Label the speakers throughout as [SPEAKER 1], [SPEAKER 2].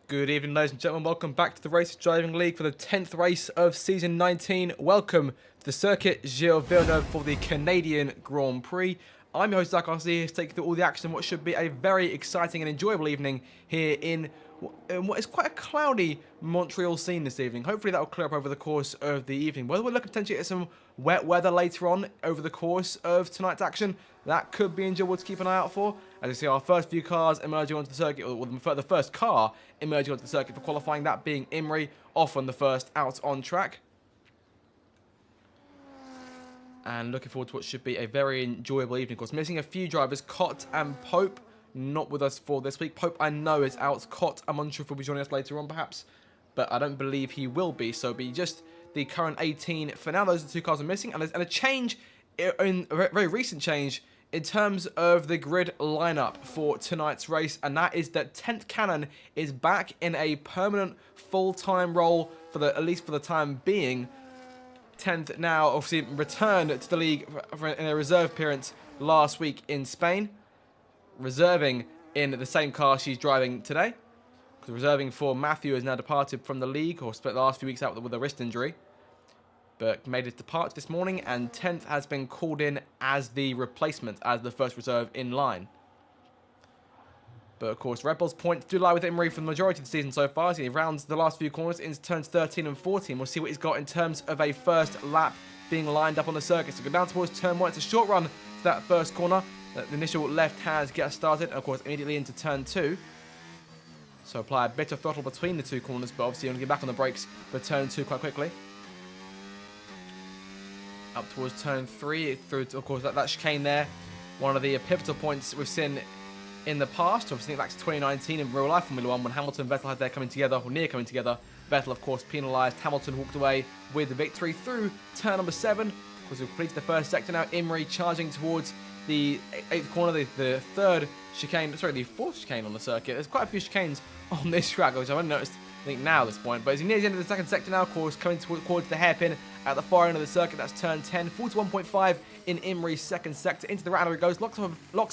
[SPEAKER 1] Good evening, ladies and gentlemen. Welcome back to the Race Driving League for the 10th race of Season 19. Welcome to the circuit Gilles Villeneuve for the Canadian Grand Prix. I'm your host, Zach RC, here to take you through all the action what should be a very exciting and enjoyable evening here in what is quite a cloudy Montreal scene this evening. Hopefully that will clear up over the course of the evening. Whether we're looking potentially at some wet weather later on over the course of tonight's action, that could be enjoyable to keep an eye out for. As you see, our first few cars emerging onto the circuit, or the first car emerging onto the circuit for qualifying, that being Imrie, off on the first out on track. And looking forward to what should be a very enjoyable evening. Of course, missing a few drivers, Cott and Pope, not with us for this week. Pope, I know, is out. Cott, I'm unsure if he'll be joining us later on, perhaps. But I don't believe he will be. So it'll be just the current 18 for now. Those are the two cars are missing. And a change, a very recent change, in terms of the grid lineup for tonight's race. And that is that 10th Cannon is back in a permanent full-time role, at least for the time being. 10th now obviously returned to the league in a reserve appearance last week in Spain, reserving in the same car she's driving today, because reserving for Matthew has now departed from the league, or spent the last few weeks out with a wrist injury, but made his departure this morning, and 10th has been called in as the replacement, as the first reserve in line. But of course, Red Bull's points do lie with Imrie for the majority of the season so far, as he rounds the last few corners into turns 13 and 14. We'll see what he's got in terms of a first lap being lined up on the circuit. So go down towards turn 1. It's a short run to that first corner. The initial left hand gets started, and of course, immediately into turn 2. So apply a bit of throttle between the two corners, but obviously only get back on the brakes for turn 2 quite quickly. Up towards turn 3, through, of course, that chicane there. One of the pivotal points we've seen in the past, obviously back to 2019 in real life Formula 1, when Hamilton and Vettel had their coming together, or near coming together. Vettel, of course, penalised. Hamilton walked away with the victory through turn number 7. Of course, we've completed the first sector now. Imrie charging towards the 8th corner, the third chicane, sorry, the 4th chicane on the circuit. There's quite a few chicanes on this track, which I've only noticed, I think, now at this point. But as he nears the end of the second sector now, of course, coming towards the hairpin at the far end of the circuit, that's turn 10. 41.5 in Imrie's second sector. Into the right-hander it goes, locks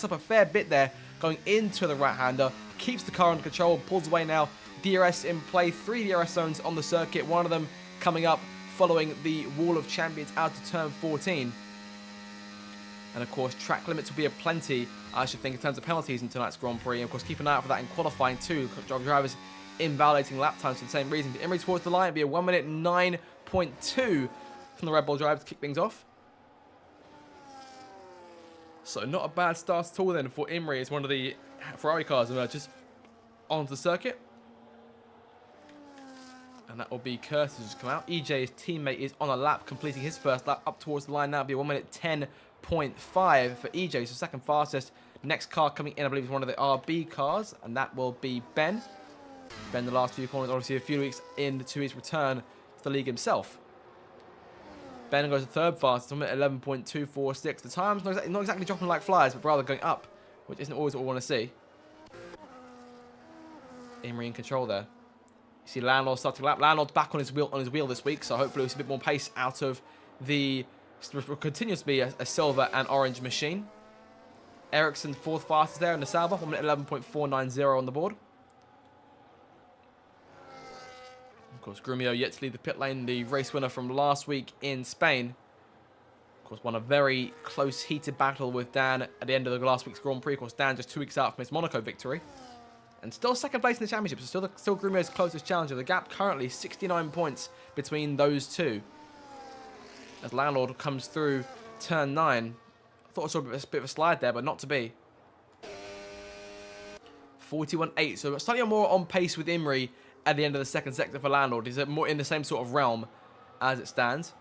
[SPEAKER 1] up a fair bit there, going into the right-hander, keeps the car under control, pulls away now. DRS in play, 3 DRS zones on the circuit, one of them coming up following the Wall of Champions out to turn 14. And of course, track limits will be aplenty, I should think, in terms of penalties in tonight's Grand Prix. And of course, keep an eye out for that in qualifying too. Drivers invalidating lap times for the same reason. Imrie towards the line, it'll be a 1 minute 9.2 from the Red Bull driver to kick things off. So not a bad start at all then for Imrie as one of the Ferrari cars emerges onto the circuit. And that will be Curtis who's come out. EJ, his teammate, is on a lap, completing his first lap up towards the line now. It'll be a 1 minute 10.5 for EJ, so second fastest. Next car coming in, I believe, is one of the RB cars, and that will be Ben. Ben, the last few corners, obviously a few weeks into his return to the league himself. Ben goes to third fastest, 11.246. The time's not exactly dropping like flies, but rather going up, which isn't always what we want to see. Imrie in control there. You see Landlord starting lap. Landlord's back on his wheel this week, so hopefully we'll see a bit more pace out of the continues to be a silver and orange machine. Ericsson fourth fastest there in the Sauber, 1 minute 11.490 on the board. Of course, Grumio yet to lead the pit lane, the race winner from last week in Spain. Of course, won a very close, heated battle with Dan at the end of the last week's Grand Prix. Of course, Dan just 2 weeks out from his Monaco victory. And still second place in the championship, so still Grumio's closest challenger. The gap currently 69 points between those two. As Landlord comes through turn 9. I thought I saw a bit of a slide there, but not to be. 41.8, so slightly more on pace with Imrie at the end of the second sector for Landlord. He's more in the same sort of realm as it stands.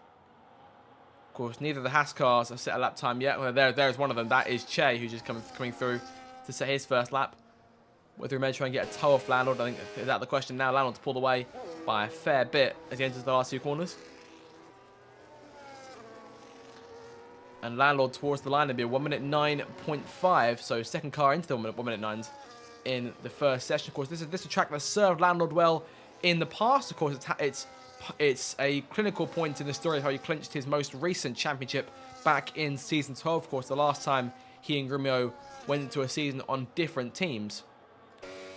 [SPEAKER 1] Of course, neither of the Haas cars have set a lap time yet. Well, there's one of them. That is Che, who's just coming through to set his first lap. Whether he may try and get a toe off Landlord, I think is out of the question now. Landlord's pulled away by a fair bit as he enters the last 2 corners. And Landlord towards the line, it'll be a 1 minute 9.5, so second car into the 1 minute 9s in the first session. Of course, this is a track that served Landlord well in the past. Of course, it's a clinical point in the story of how he clinched his most recent championship back in Season 12. Of course, the last time he and Grumio went into a season on different teams.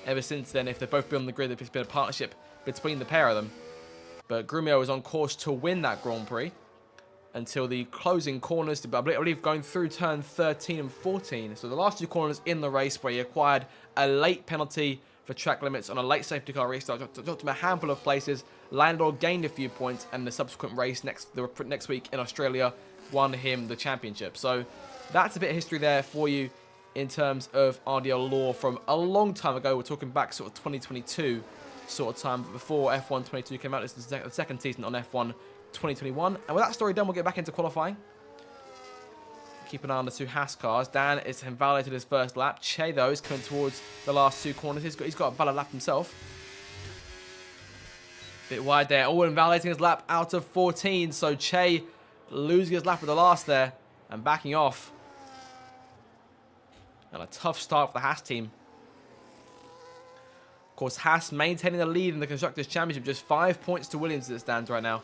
[SPEAKER 1] ever since then. If they've both been on the grid, it's been a partnership between the pair of them. But Grumio is on course to win that Grand Prix until the closing corners, I believe going through turn 13 and 14. So the last 2 corners in the race where he acquired a late penalty for track limits on a late safety car restart, dropped him a handful of places. Landor gained a few points, and the subsequent race next week in Australia won him the championship. So that's a bit of history there for you in terms of RDL lore from a long time ago. We're talking back sort of 2022 sort of time, before F1 22 came out. This is the second season on F1 2021. And with that story done, we'll get back into qualifying. Keep an eye on the 2 Haas cars. Dan is invalidated his first lap. Che, though, is coming towards the last 2 corners. He's got a valid lap himself. Bit wide there. Oh, invalidating his lap out of 14. So Che losing his lap at the last there and backing off. And a tough start for the Haas team. Of course, Haas maintaining the lead in the Constructors' Championship. Just 5 points to Williams as it stands right now.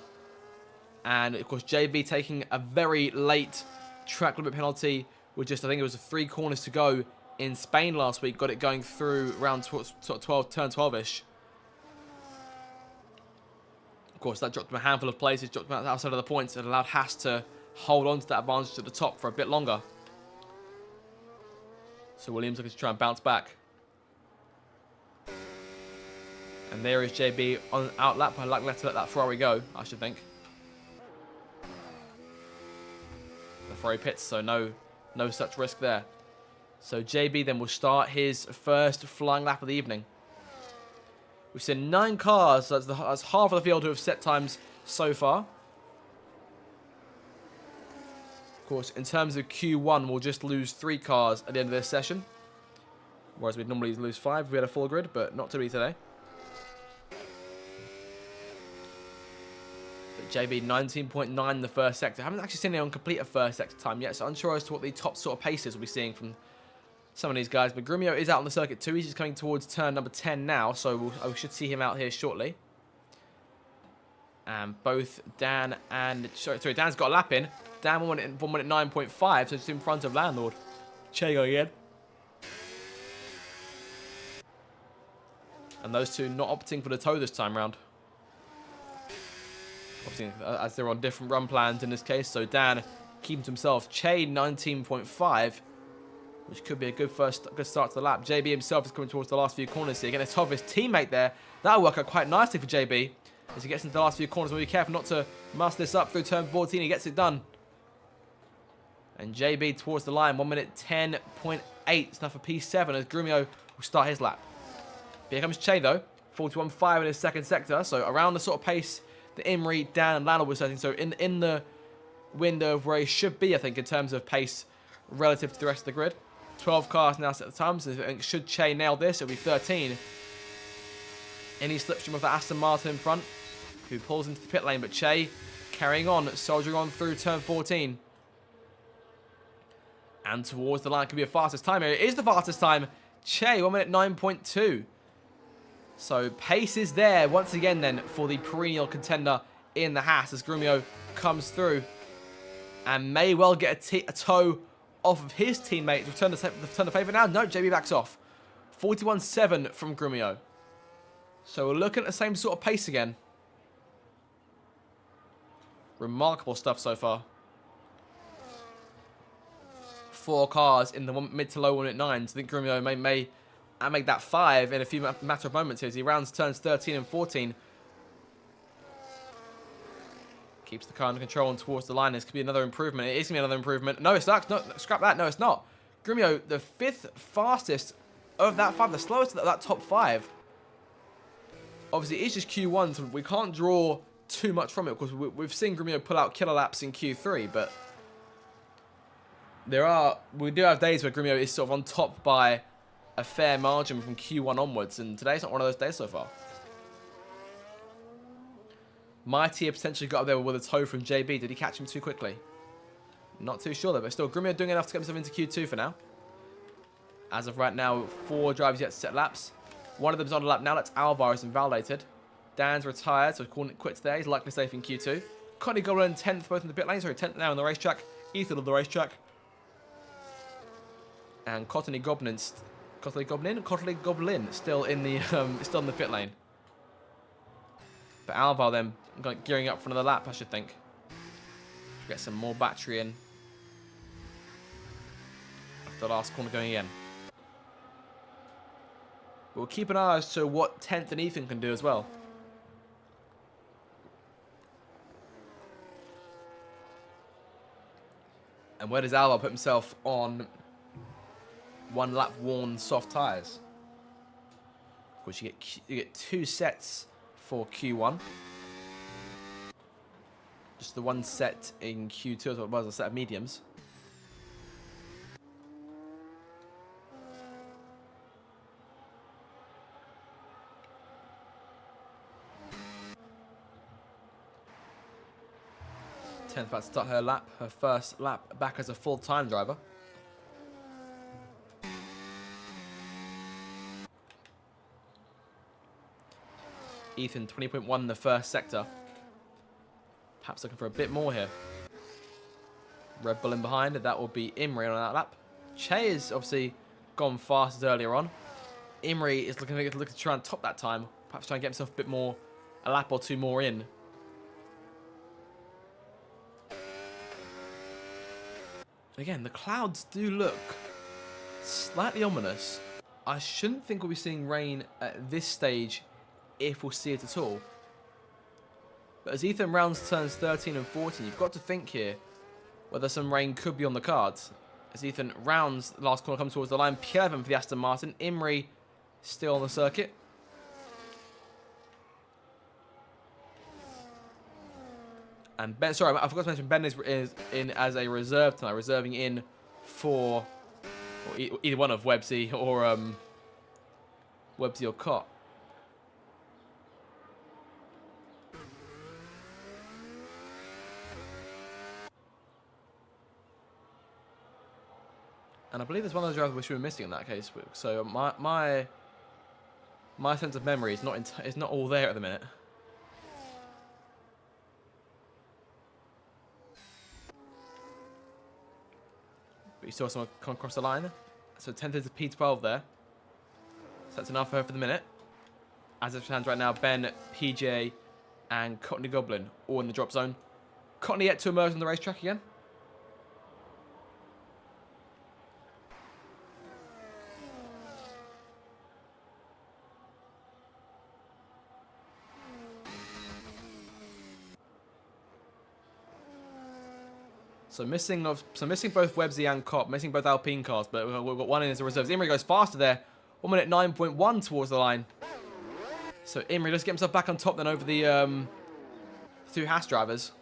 [SPEAKER 1] And, of course, JB taking a very late track limit penalty with just, I think it was 3 corners to go in Spain last week. Got it going through around sort of 12, turn 12-ish. Of course, that dropped him a handful of places, dropped him outside of the points, and allowed Haas to hold on to that advantage at the top for a bit longer. So Williams looking to try and bounce back. And there is JB on out lap. I'd like to let that Ferrari go, I should think. The Ferrari pits, so no such risk there. So JB then will start his first flying lap of the evening. We've seen 9 cars, so that's half of the field who have set times so far. Of course, in terms of Q1, we'll just lose 3 cars at the end of this session. Whereas we'd normally lose 5 if we had a full grid, but not to be today. But JB 19.9 in the first sector. I haven't actually seen anyone complete a first sector time yet, so unsure as to what the top sort of paces we'll be seeing from some of these guys. But Grumio is out on the circuit too. He's just coming towards turn number 10 now, so we should see him out here shortly. And both Dan and... Sorry, Dan's got a lap in. Dan 1 minute 9.5, so just in front of Landlord. Che going in. And those two not opting for the toe this time round. Obviously, as they're on different run plans in this case. So Dan keeps himself. Che 19.5, which could be a good start to the lap. JB himself is coming towards the last few corners here. Getting a top of his teammate there. That'll work out quite nicely for JB as he gets into the last few corners. We'll be careful not to muss this up through turn 14. He gets it done. And JB towards the line. 1 minute 10.8. It's enough for P7 as Grumio will start his lap. Here comes Che though. 41.5 in his second sector. So around the sort of pace that Imri, Dan and Lando were setting. So in the window of where he should be, I think, in terms of pace relative to the rest of the grid. 12 cars now set the time. So should Che nail this, it'll be 13. Any slipstream of the Aston Martin in front, who pulls into the pit lane. But Che carrying on, soldiering on through turn 14. And towards the line could be a fastest time here. It is the fastest time. Che, 1 minute 9.2. So pace is there once again then for the perennial contender in the Haas as Grumio comes through and may well get a toe off of his teammate. Return the favour now. No, JB backs off. 41.7 from Grumio. So we're looking at the same sort of pace again. Remarkable stuff so far. 4 cars in the mid to low 1 at 9. So I think Grumio may make that 5 in a few matter of moments here as he rounds turns 13 and 14. Keeps the car under control and towards the line. This could be another improvement. It is going to be another improvement. No, it's not. No, scrap that. No, it's not. Grumio, the 5th fastest of that 5. The slowest of that top 5. Obviously, it's just Q1, so we can't draw too much from it. Because we've seen Grumio pull out killer laps in Q3, but we do have days where Grumio is sort of on top by a fair margin from Q1 onwards, and today's not one of those days so far. Mighty have potentially got up there with a toe from JB. Did he catch him too quickly? Not too sure though, but still, Grumio doing enough to get himself into Q2 for now. As of right now, 4 drivers yet to set laps. One of them's on a lap now. That's Alvarez invalidated. Dan's retired, so calling it quits there. He's likely safe in Q2. Connie Golan 10th both in the pit lane. Sorry, 10th now on the racetrack. Ethan on the racetrack. And Cottony Gobnins Kotley Goblin still in the still in the pit lane. But Alvar then gearing up for another lap, I should think. Get some more battery in. After the last corner going in. We'll keep an eye as to what 10th and Ethan can do as well. And where does Alvar put himself on one lap worn soft tyres? Which you get 2 sets for Q1. Just the 1 set in Q2 as well as a set of mediums. Tenth about to start her lap, her first lap back as a full-time driver. Ethan 20.1 in the first sector. Perhaps looking for a bit more here. Red Bull in behind, and that will be Imri on that lap. Che is obviously gone fast earlier on. Imri is looking to try and top that time. Perhaps try and get himself a bit more, a lap or 2 more in. Again, the clouds do look slightly ominous. I shouldn't think we'll be seeing rain at this stage, if we'll see it at all. But as Ethan rounds turns 13 and 14, you've got to think here whether some rain could be on the cards. As Ethan rounds the last corner, comes towards the line. P11 for the Aston Martin. Imri still on the circuit. And Ben, sorry, I forgot to mention Ben is in as a reserve tonight, reserving in for either one of Websy or Websy or Cott. And I believe there's one of the drivers which we were missing in that case. So my sense of memory is not all there at the minute. But you saw someone come across the line. So 10th is P12 there. So that's enough for her for the minute. As it stands right now, Ben, PJ, and Courtney Goblin all in the drop zone. Courtney yet to emerge on the racetrack again. So missing both Websy and Cop, missing both Alpine cars, but we've got one in as a reserve. Imri goes faster there. 1 minute 9.1 towards the line. So Imri does get himself back on top then over the 2 Haas drivers.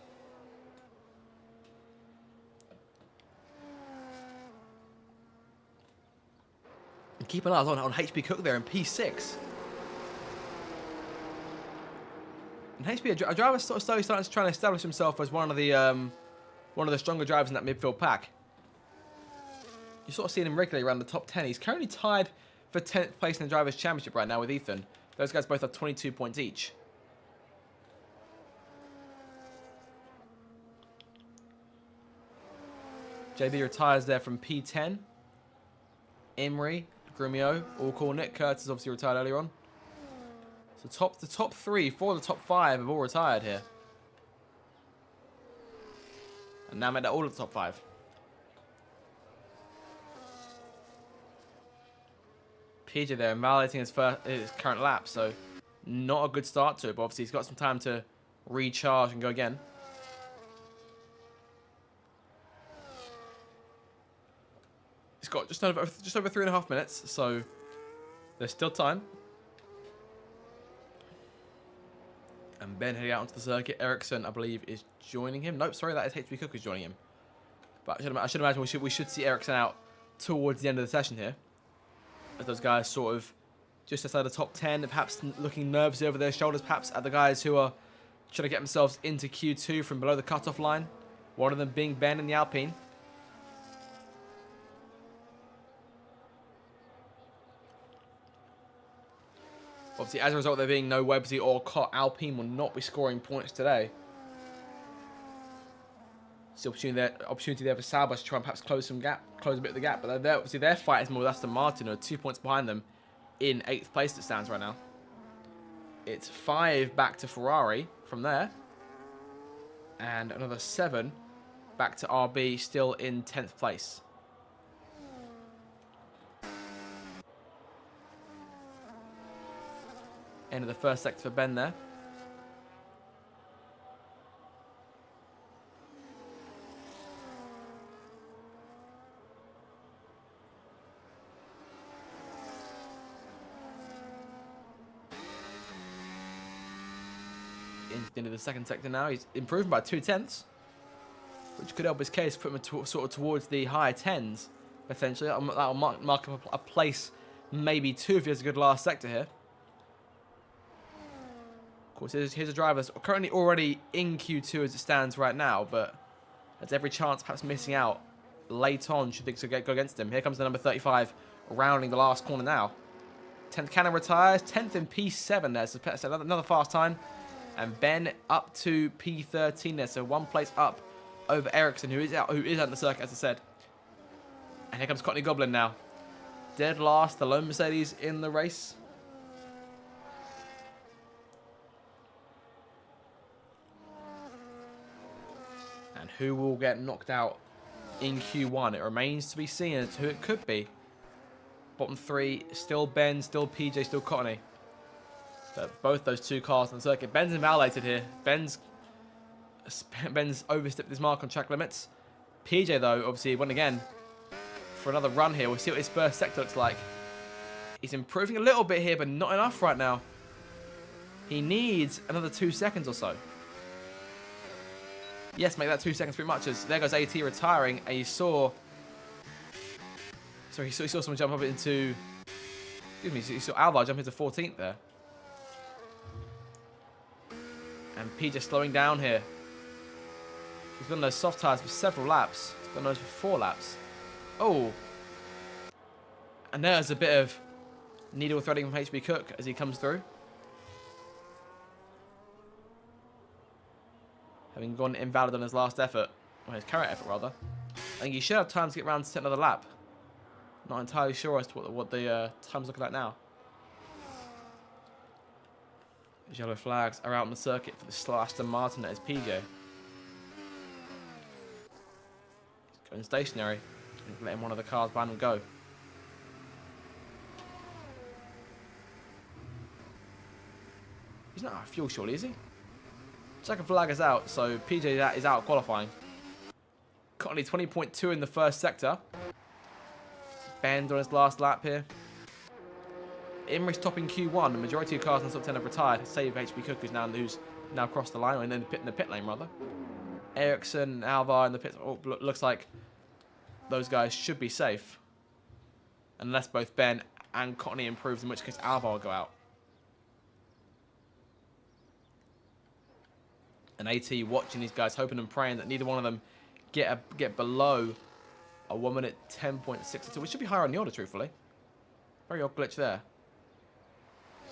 [SPEAKER 1] And keep an eye on HP Cook there in P6. And HP, a driver sort of slowly starting to try and establish himself as one of the stronger drivers in that midfield pack. You're sort of seeing him regularly around the top 10. He's currently tied for 10th place in the Drivers' Championship right now with Ethan. Those guys both have 22 points each. JB retires there from P10. Imri, Grumio, Allcore, Nick Curtis obviously retired earlier on. So the top 3, 4 of the top 5 have all retired here. And now made that all of the top 5. PJ there invalidating his current lap, so not a good start to it, but obviously he's got some time to recharge and go again. He's got just over 3.5 minutes, so there's still time. And Ben heading out onto the circuit. Ericsson, I believe, is joining him. Nope, sorry, that is HP Cook who's joining him. But I should imagine we should see Ericsson out towards the end of the session here. As those guys sort of just outside the top 10, perhaps looking nervously over their shoulders, perhaps at the guys who are trying to get themselves into Q2 from below the cutoff line. One of them being Ben in the Alpine. Obviously, as a result, there being no Websy or Cott, Alpine will not be scoring points today. It's the opportunity there for Sauber to try and perhaps close a bit of the gap. But obviously their fight is more with Aston Martin, who are 2 points behind them in 8th place it stands right now. It's 5 back to Ferrari from there. And another 7 back to RB, still in 10th place. End of the first sector for Ben there. Into the second sector now. He's improving by 2/10, which could help his case, put him sort of towards the higher 10s, potentially. That'll mark up a place, maybe 2 if he has a good last sector here. Of course, here's a driver that's currently already in Q2 as it stands right now, but has every chance perhaps missing out late on should things go against him. Here comes the number 35, rounding the last corner now. 10th Cannon retires, 10th in P7 there, so that's another fast time. And Ben up to P13 there, so 1 place up over Ericsson, who is out the circuit, as I said. And here comes Courtney Goblin now. Dead last, the lone Mercedes in the race. And who will get knocked out in Q1? It remains to be seen as to who it could be. Bottom 3, still Ben, still PJ, still Courtney. But both those 2 cars on the circuit. Ben's invalidated here. Ben's overstepped his mark on track limits. PJ, though, obviously went again for another run here. We'll see what his first sector looks like. He's improving a little bit here, but not enough right now. He needs another 2 seconds or so. Yes, make that 2 seconds pretty much. As there goes AT retiring, and he saw someone jump up into. Excuse me, he saw Alvar jump into 14th there. And PJ slowing down here. He's been on those soft tyres for several laps. He's been on those for 4 laps. Oh. And there's a bit of needle threading from HB Cook as he comes through. Having gone invalid on his last effort. Or his current effort, rather. I think he should have time to get around to set another lap. Not entirely sure as to what the time's looking like now. Yellow flags are out on the circuit for the Aston Martin that is PJ. He's going stationary and letting one of the cars behind him go. He's not out of fuel, surely, is he? Second flag is out, so PJ is out qualifying. Courtney 20.2 in the first sector. Bend on his last lap here. Imrich's topping Q1. The majority of cars in the top 10 have retired, save HB Cook, who's now crossed the line, or in the pit lane rather. Ericsson, Alvar in the pit. Oh, looks like those guys should be safe, unless both Ben and Courtney improves, in which case Alvar will go out. And AT watching these guys, hoping and praying that neither one of them get below a 1 minute 10.62, which should be higher on the order, truthfully. Very odd glitch there.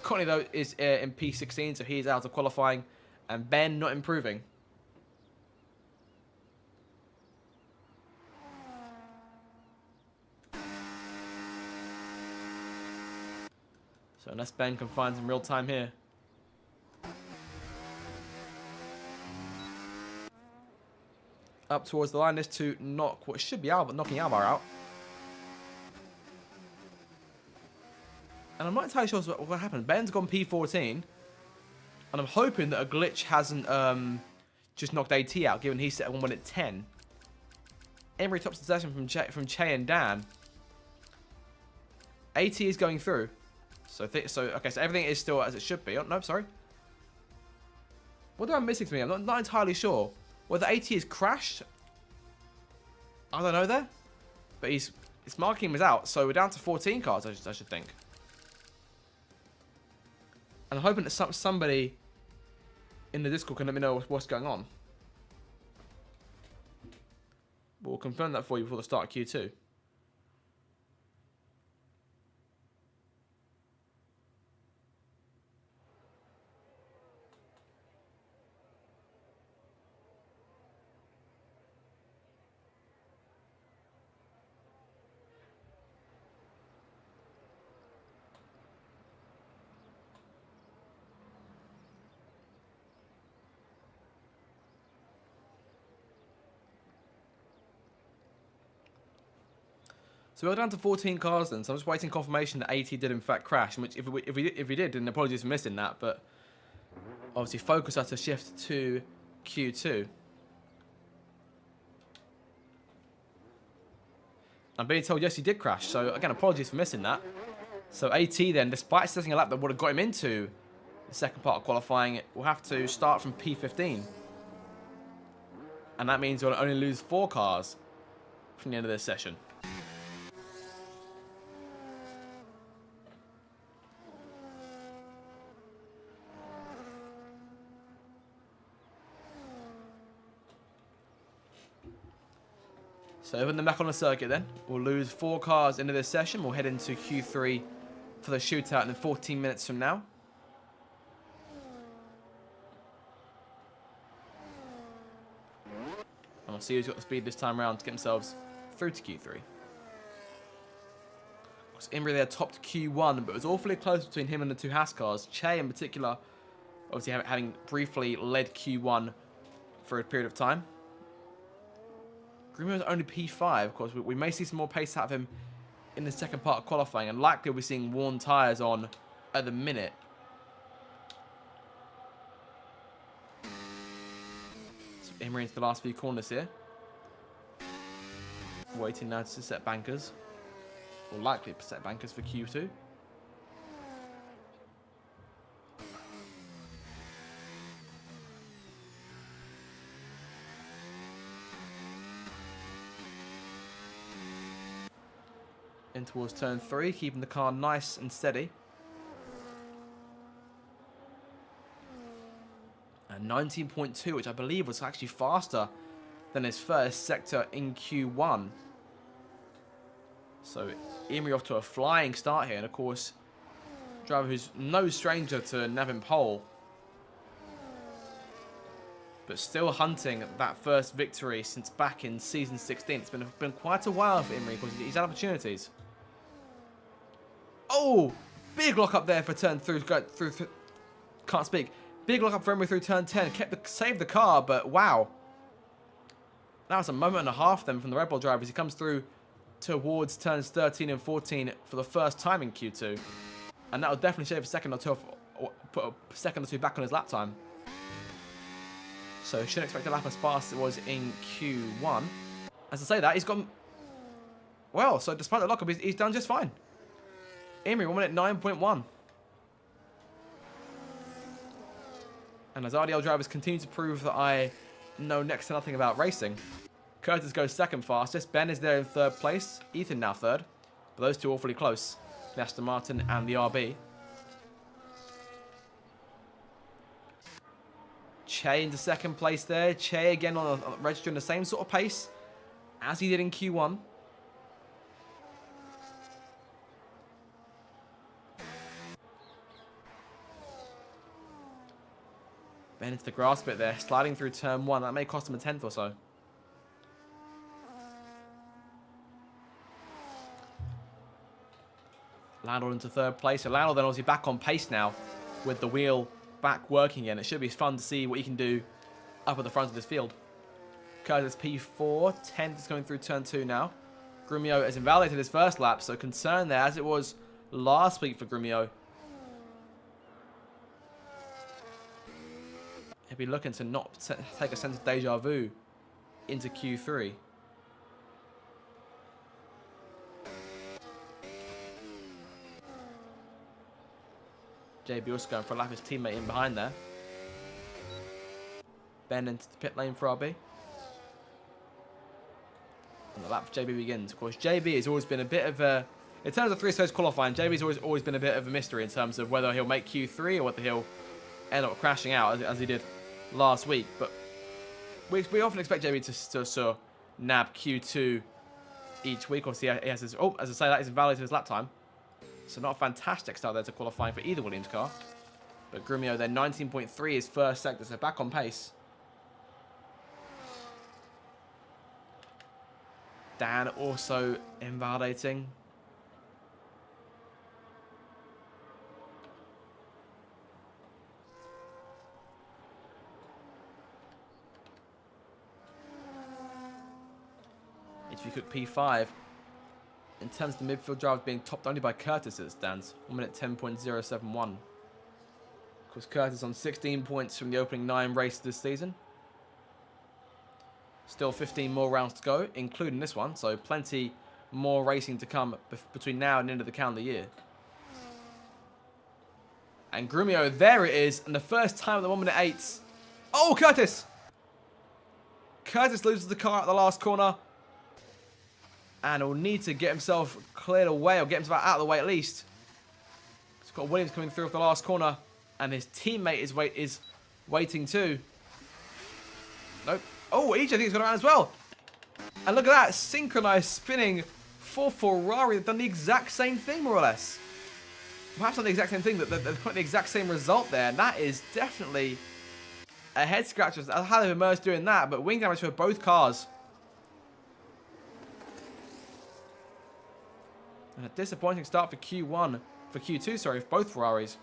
[SPEAKER 1] Courtney, though, is in P16, so he's out of qualifying. And Ben not improving. So unless Ben can find some real time here. Up towards the line, this to knock what should be knocking Alvar out. And I'm not entirely sure what happened. Ben's gone P14. And I'm hoping that a glitch hasn't just knocked AT out, given he set a 1 minute 10. Emery tops the session from Che and Dan. AT is going through. So everything is still as it should be. Oh, no, sorry. What am I missing to me? I'm not entirely sure. Whether AT has crashed, I don't know there. But it's marking him as out, so we're down to 14 cars, I should think. And I'm hoping that somebody in the Discord can let me know what's going on. But we'll confirm that for you before the start of Q2. So we're down to 14 cars then, so I'm just waiting confirmation that AT did in fact crash, which if we did, then apologies for missing that, but obviously focus us to shift to Q2. I'm being told yes, he did crash, so again, apologies for missing that. So AT then, despite setting a lap that would have got him into the second part of qualifying, will have to start from P15. And that means we'll only lose 4 cars from the end of this session. So when they're back on the circuit then, we'll lose 4 cars into this session. We'll head into Q3 for the shootout in 14 minutes from now. And we'll see who's got the speed this time around to get themselves through to Q3. Because Imrie there topped Q1, but it was awfully close between him and the 2 Haas cars. Che in particular, obviously having briefly led Q1 for a period of time. Grumio's only P5, of course. We may see some more pace out of him in the second part of qualifying, and likely we're seeing worn tyres on at the minute. So Imrie into the last few corners here. Waiting now to set bankers. Or likely to set bankers for Q2. In towards turn 3, keeping the car nice and steady. And 19.2, which I believe was actually faster than his first sector in Q1. So Imrie off to a flying start here. And of course, driver who's no stranger to Nevin Pole. But still hunting that first victory since back in season 16. It's been quite a while for Imrie because he's had opportunities. Oh, big lock up there for turn through. Can't speak. Big lock up for Imrie through turn 10. Saved the car, but wow. That was a moment and a half then from the Red Bull driver as he comes through towards turns 13 and 14 for the first time in Q2. And that will definitely shave a second or two, put a second or two back on his lap time. So shouldn't expect a lap as fast as it was in Q1. As I say that, he's gone... Well, so despite the lockup, he's done just fine. Imrie, 1 minute 9.1. And as RDL drivers continue to prove that I know next to nothing about racing, Curtis goes second fastest. Ben is there in third place. Ethan now third. But those two awfully close. The Aston Martin and the RB. Che into second place there. Che again on registering the same sort of pace as he did in Q1. Ben into the grass bit there, sliding through turn 1. That may cost him a 10th or so. Landau into third place. So Landau then obviously back on pace now with the wheel back working again. It should be fun to see what he can do up at the front of this field. Curtis P4. 10th is going through turn 2 now. Grumio has invalidated his first lap, so concern there as it was last week for Grumio. He'll be looking to not take a sense of deja vu into Q3. JB also going for a lap, his teammate in behind there. Ben into the pit lane for RB. And the lap for JB begins. Of course, JB has always been a bit of a... In terms of 3-stage qualifying, JB's always been a bit of a mystery in terms of whether he'll make Q3 or whether he'll end up crashing out as he did last week. But we often expect JB to nab Q2 each week. Obviously, he has his... Oh, as I say, that is invalid to his lap time. So not a fantastic start there to qualifying for either Williams car. But Grumio then 19.3 his first sector, so back on pace. Dan also invalidating. If you could P5 in terms of the midfield drivers being topped only by Curtis as it stands. 1 minute 10.071. Of course, Curtis on 16 points from the opening 9 races this season. Still 15 more rounds to go, including this one. So plenty more racing to come between now and the end of the calendar year. And Grumio, there it is. And the first time at the 1 minute 8. Oh, Curtis! Curtis loses the car at the last corner. And will need to get himself cleared away, or get himself out of the way at least. He's got Williams coming through off the last corner. And his teammate is waiting too. Nope. Oh, EJ I think he's gone around as well. And look at that, synchronized spinning for Ferrari. They've done the exact same thing, more or less. Perhaps not the exact same thing, but they've got the exact same result there. And that is definitely a head scratcher. How they've emerged doing that, but wing damage for both cars. And a disappointing start for Q2, sorry, for both Ferraris.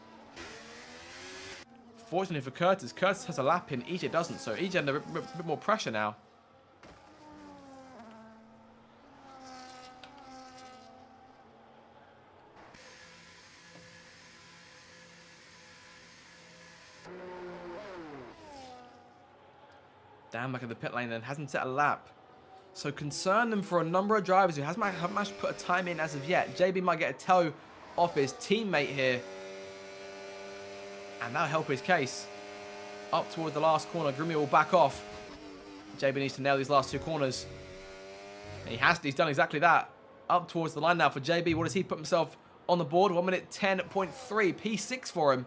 [SPEAKER 1] Fortunately for Curtis, Curtis has a lap in, EJ doesn't, so EJ under a bit more pressure now. Dan back at the pit lane and hasn't set a lap. So concern them for a number of drivers who haven't managed to put a time in as of yet. JB might get a toe off his teammate here. And that'll help his case. Up towards the last corner, Grumio will back off. JB needs to nail these last 2 corners. And he's done exactly that. Up towards the line now for JB. What does he put himself on the board? 1 minute 10.3, P6 for him.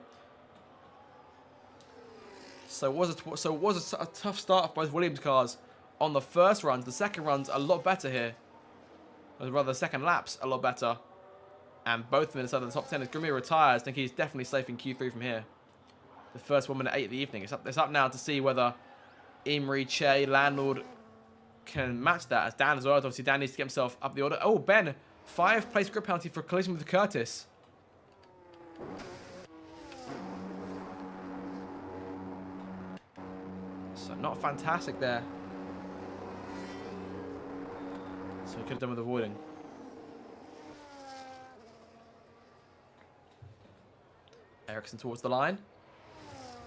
[SPEAKER 1] So it was a tough start for both Williams cars on the first runs. The second run's a lot better here. Or rather, the second lap's a lot better. And both of them inside the top 10 as Grumio retires. I think he's definitely safe in Q3 from here. The first 1 minute 8 of the evening. It's up now to see whether Imri, Che, Landlord can match that. As Dan as well. Obviously, Dan needs to get himself up the order. Oh, Ben. 5 place grip penalty for collision with Curtis. So not fantastic there. So he could have done with avoiding. Ericsson towards the line.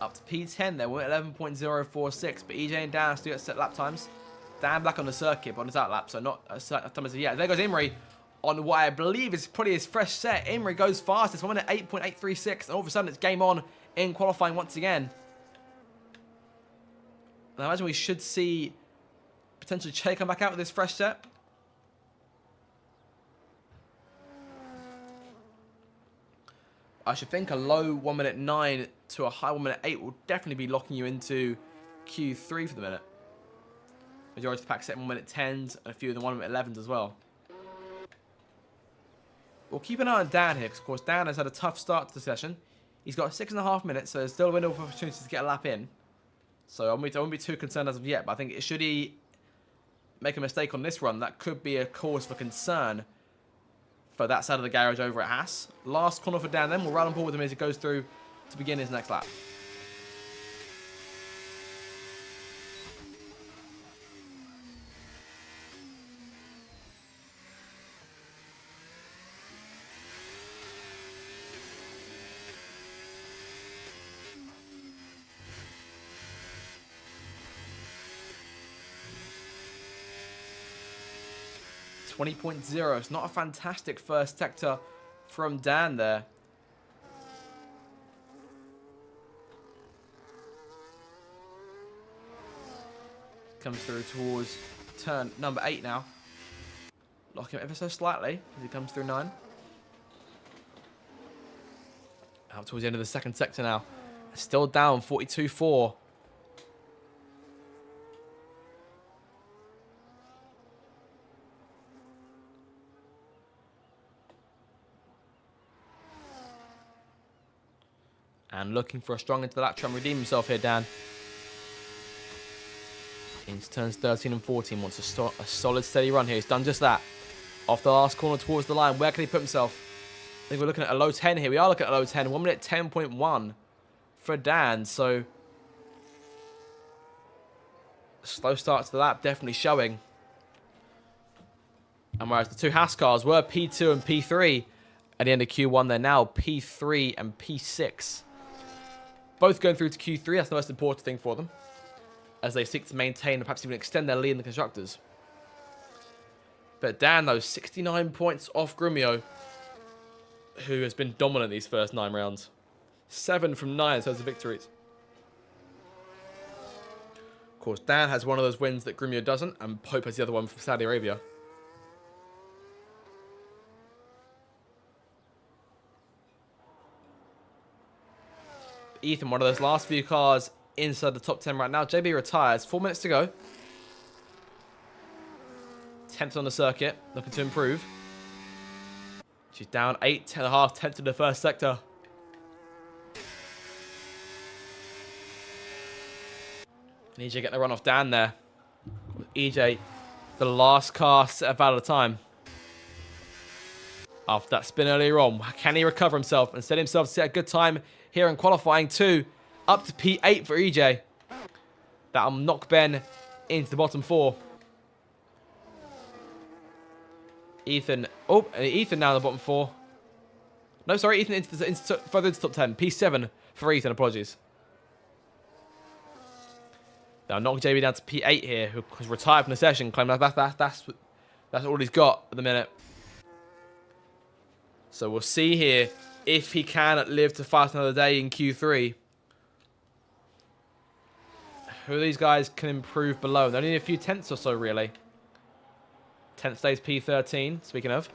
[SPEAKER 1] Up to P10 there. We're at 11.046. But EJ and Dan still get set lap times. Dan back on the circuit, but on his out lap. So not a set time as of yet. There goes Imri on what I believe is probably his fresh set. Imri goes fastest. 1 minute 8.836. And all of a sudden it's game on in qualifying once again. And I imagine we should see potentially Che come back out with this fresh set. I should think a low 1 minute 9 to a high 1 minute 8 will definitely be locking you into Q3 for the minute. Majority of the pack set 1 minute 10s and a few of the 1 minute 11s as well. We'll keep an eye on Dan here because, of course, Dan has had a tough start to the session. He's got 6.5 minutes, so there's still a window of opportunities to get a lap in. So I won't be too concerned as of yet, but I think should he make a mistake on this run, that could be a cause for concern for that side of the garage over at Haas. Last corner for Dan then. We'll run on board with him as he goes through to begin his next lap. .0. It's not a fantastic first sector from Dan there. Comes through towards turn number 8 now. Locking him ever so slightly as he comes through 9. Out towards the end of the second sector now. Still down 42.4. And looking for a strong into the lap, trying to redeem himself here, Dan. Into turns 13 and 14. Wants a solid, steady run here. He's done just that. Off the last corner towards the line. Where can he put himself? I think we're looking at a low 10 here. We are looking at a low 10. 1 minute 10.1 for Dan. So, slow start to the lap. Definitely showing. And whereas the two Haas cars were P2 and P3 at the end of Q1, they're now P3 and P6. Both going through to Q3, that's the most important thing for them, as they seek to maintain and perhaps even extend their lead in the Constructors. But Dan, though, 69 points off Grumio, who has been dominant these first 9 rounds. 7 from 9 in terms of victories. Of course, Dan has one of those wins that Grumio doesn't, and Pope has the other one from Saudi Arabia. Ethan, one of those last few cars inside the top 10 right now. JB retires. 4 minutes to go. 10th on the circuit. Looking to improve. She's down 8.5 tenths in the first sector. And EJ getting the run off Dan there. EJ, the last car set about at a time. After that spin earlier on, can he recover himself and set himself to set a good time here in qualifying 2, up to P8 for EJ. That'll knock Ben into the bottom 4. Ethan, Ethan now in the bottom 4. No, sorry, Ethan further into top 10. P7 for Ethan, apologies. That'll knock JB down to P8 here, who has retired from the session, claiming that's all he's got at the minute. So we'll see here if he can live to fight another day in Q3. Who these guys can improve below? They only need a few tenths or so, really. 10th stays P13, speaking of.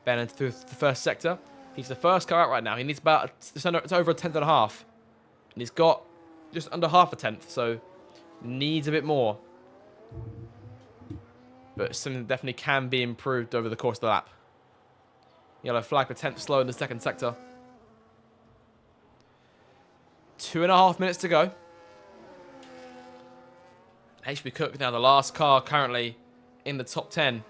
[SPEAKER 1] Ben into the first sector. He's the first car out right now. He needs about, it's over a tenth and a half. And he's got just under half a tenth, so needs a bit more. But something that definitely can be improved over the course of the lap. Yellow flag for 10th slow in the second sector. 2.5 minutes to go. HB Cook now the last car currently in the top 10.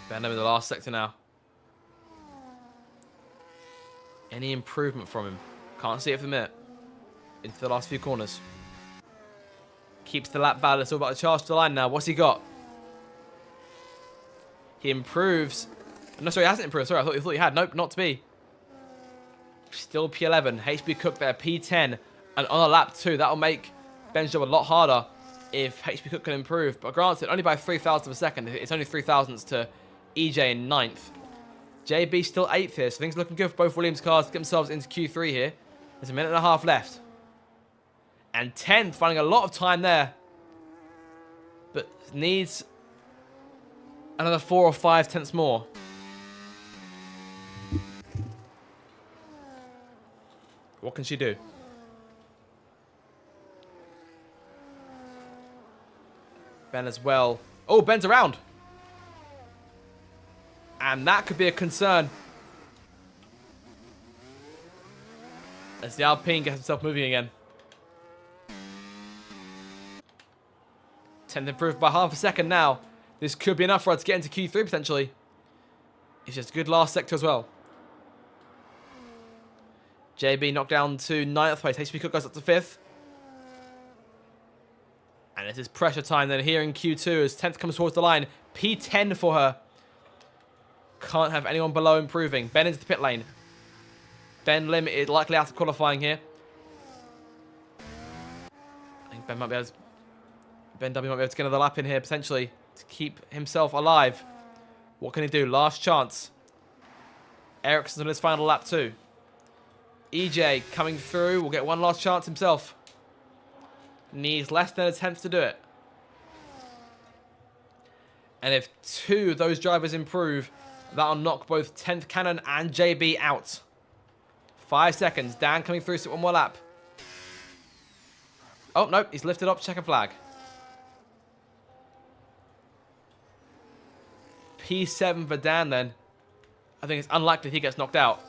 [SPEAKER 1] Benham in the last sector now. Any improvement from him? Can't see it for the minute. Into the last few corners. Keeps the lap valid. It's all about the charge to the line now. What's he got? He improves. No, sorry, he hasn't improved. Sorry, I thought he had. Nope, not to be. Still P11. HB Cook there, P10. And on a lap 2, that'll make Ben's job a lot harder if HB Cook can improve. But granted, only by 3,000th of a second. It's only 3,000ths to EJ in 9th. JB still 8th here, so things looking good for both Williams cars to get themselves into Q3 here. There's a minute and a half left. And 10th, finding a lot of time there. But needs another 4 or 5 tenths more. What can she do? Ben as well. Oh, Ben's around. And that could be a concern. As the Alpine gets himself moving again. 10th improved by half a second now. This could be enough for her to get into Q3 potentially. It's just a good last sector as well. JB knocked down to 9th place. HB Cook goes up to 5th. And this is pressure time then here in Q2 as 10th comes towards the line. P10 for her. Can't have anyone below improving. Ben into the pit lane. Ben limited, likely out of qualifying here. I think Ben W might be able to get another lap in here potentially to keep himself alive. What can he do? Last chance. Ericsson's on his final lap too. EJ coming through. Will get one last chance himself. Needs less than a tenth to do it. And if 2 of those drivers improve, that'll knock both 10th Cannon and JB out. 5 seconds. Dan coming through, so one more lap. Oh, nope. He's lifted up. Checkered flag. P7 for Dan then. I think it's unlikely he gets knocked out.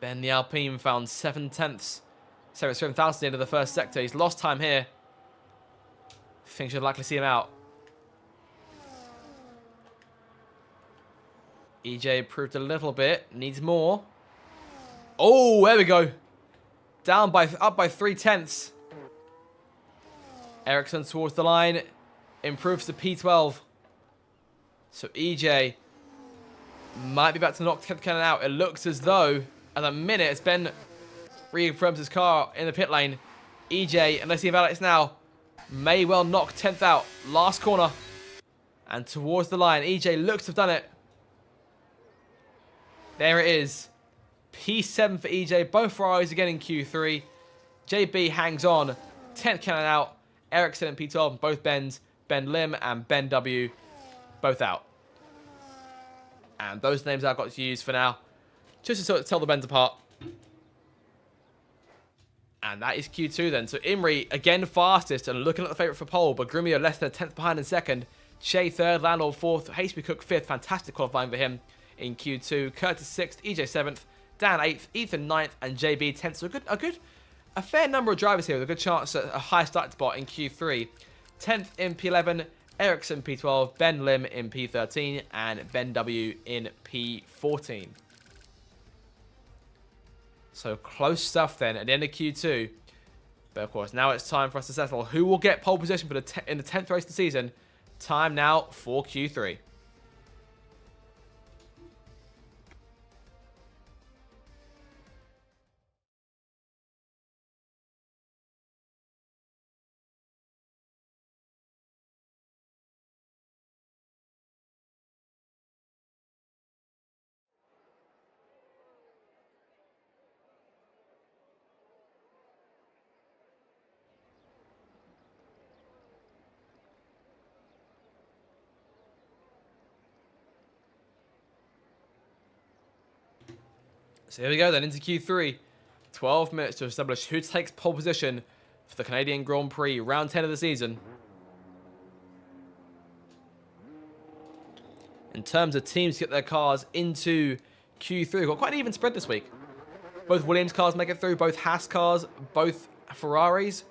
[SPEAKER 1] Ben the Alpine found 7/10. 7,000 at the end of the first sector. He's lost time here. Think should likely see him out. EJ improved a little bit. Needs more. Oh, there we go. Up by 3/10. Ericsson towards the line. Improves to P12. So EJ might be about to knock Kenneth Cannon out. It looks as though at the minute as Ben reaffirms his car in the pit lane. EJ, unless he validates now, may well knock 10th out. Last corner. And towards the line. EJ looks to have done it. There it is. P7 for EJ. Both Ferraris again in Q3. JB hangs on. 10th Cannon out. Ericsson and P12, both Bens. Ben Lim and Ben W, both out. And those names I've got to use for now, just to sort of tell the Bens apart. And that is Q2 then. So Imri, again fastest, and looking at the favourite for pole, but Grumio less than a 10th behind in second. Shea third, Landau fourth, Hasteby Cook fifth. Fantastic qualifying for him in Q2. Curtis sixth, EJ seventh, Dan eighth, Ethan ninth, and JB 10th. So a fair number of drivers here with a good chance at a high start spot in Q3. 10th in P11, Ericsson P12, Ben Lim in P13, and Ben W in P14. So close stuff then at the end of Q2. But of course, now it's time for us to settle who will get pole position for in the 10th race of the season. Time now for Q3. So here we go then into Q3. 12 minutes to establish who takes pole position for the Canadian Grand Prix, round 10 of the season. In terms of teams to get their cars into Q3, we've got quite an even spread this week. Both Williams cars make it through, both Haas cars, both Ferraris,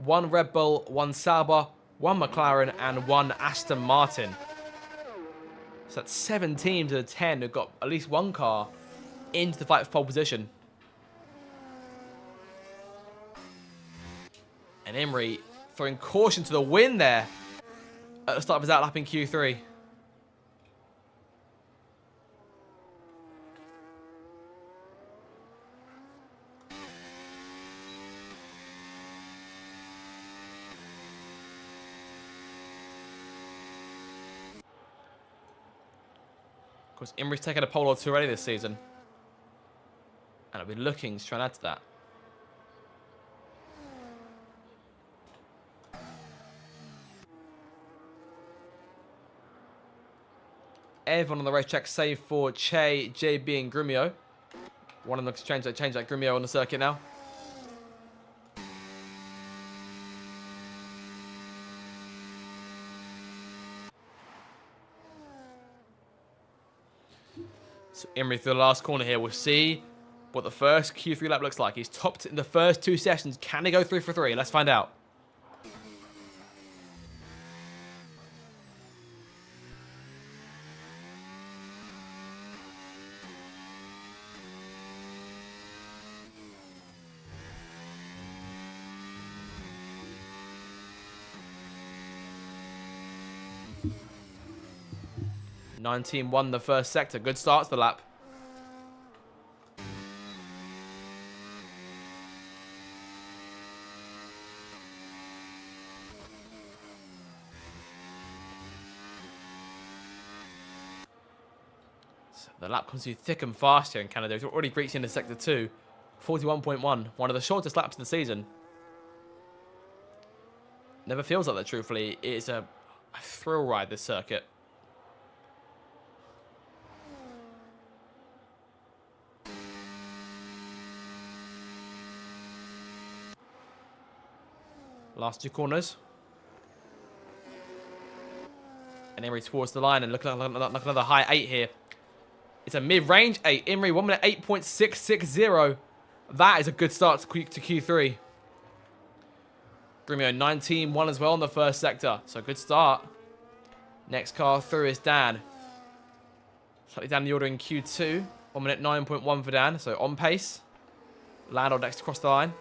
[SPEAKER 1] one Red Bull, one Sauber, one McLaren, and one Aston Martin. So that's 7 teams of the 10 who've got at least one car into the fight for pole position. And Imri throwing caution to the wind there at the start of his outlap in Q3. Of course, Imri's taken a pole or two already this season. And I'll be looking to try and add to that. Everyone on the racetrack save for Che, JB, and Grumio. One of them looks to change that Grumio on the circuit now. So Imri through the last corner here. We'll see what the first Q3 lap looks like. He's topped in the first 2 sessions. Can he go 3 for 3? Let's find out. Team won the first sector. Good start to the lap. So the lap comes through thick and fast here in Canada. We've already reached into sector 2. 41.1. One of the shortest laps of the season. Never feels like that, truthfully. It's a thrill ride, this circuit. Last 2 corners. And Imri towards the line and look at another high 8 here. It's a mid-range 8. Imri, 1 minute 8.660. That is a good start to Q3. Grumio 19-1 as well in the first sector. So good start. Next car through is Dan. Slightly down the order in Q2. 1 minute 9.1 for Dan. So on pace. Lando next across the line.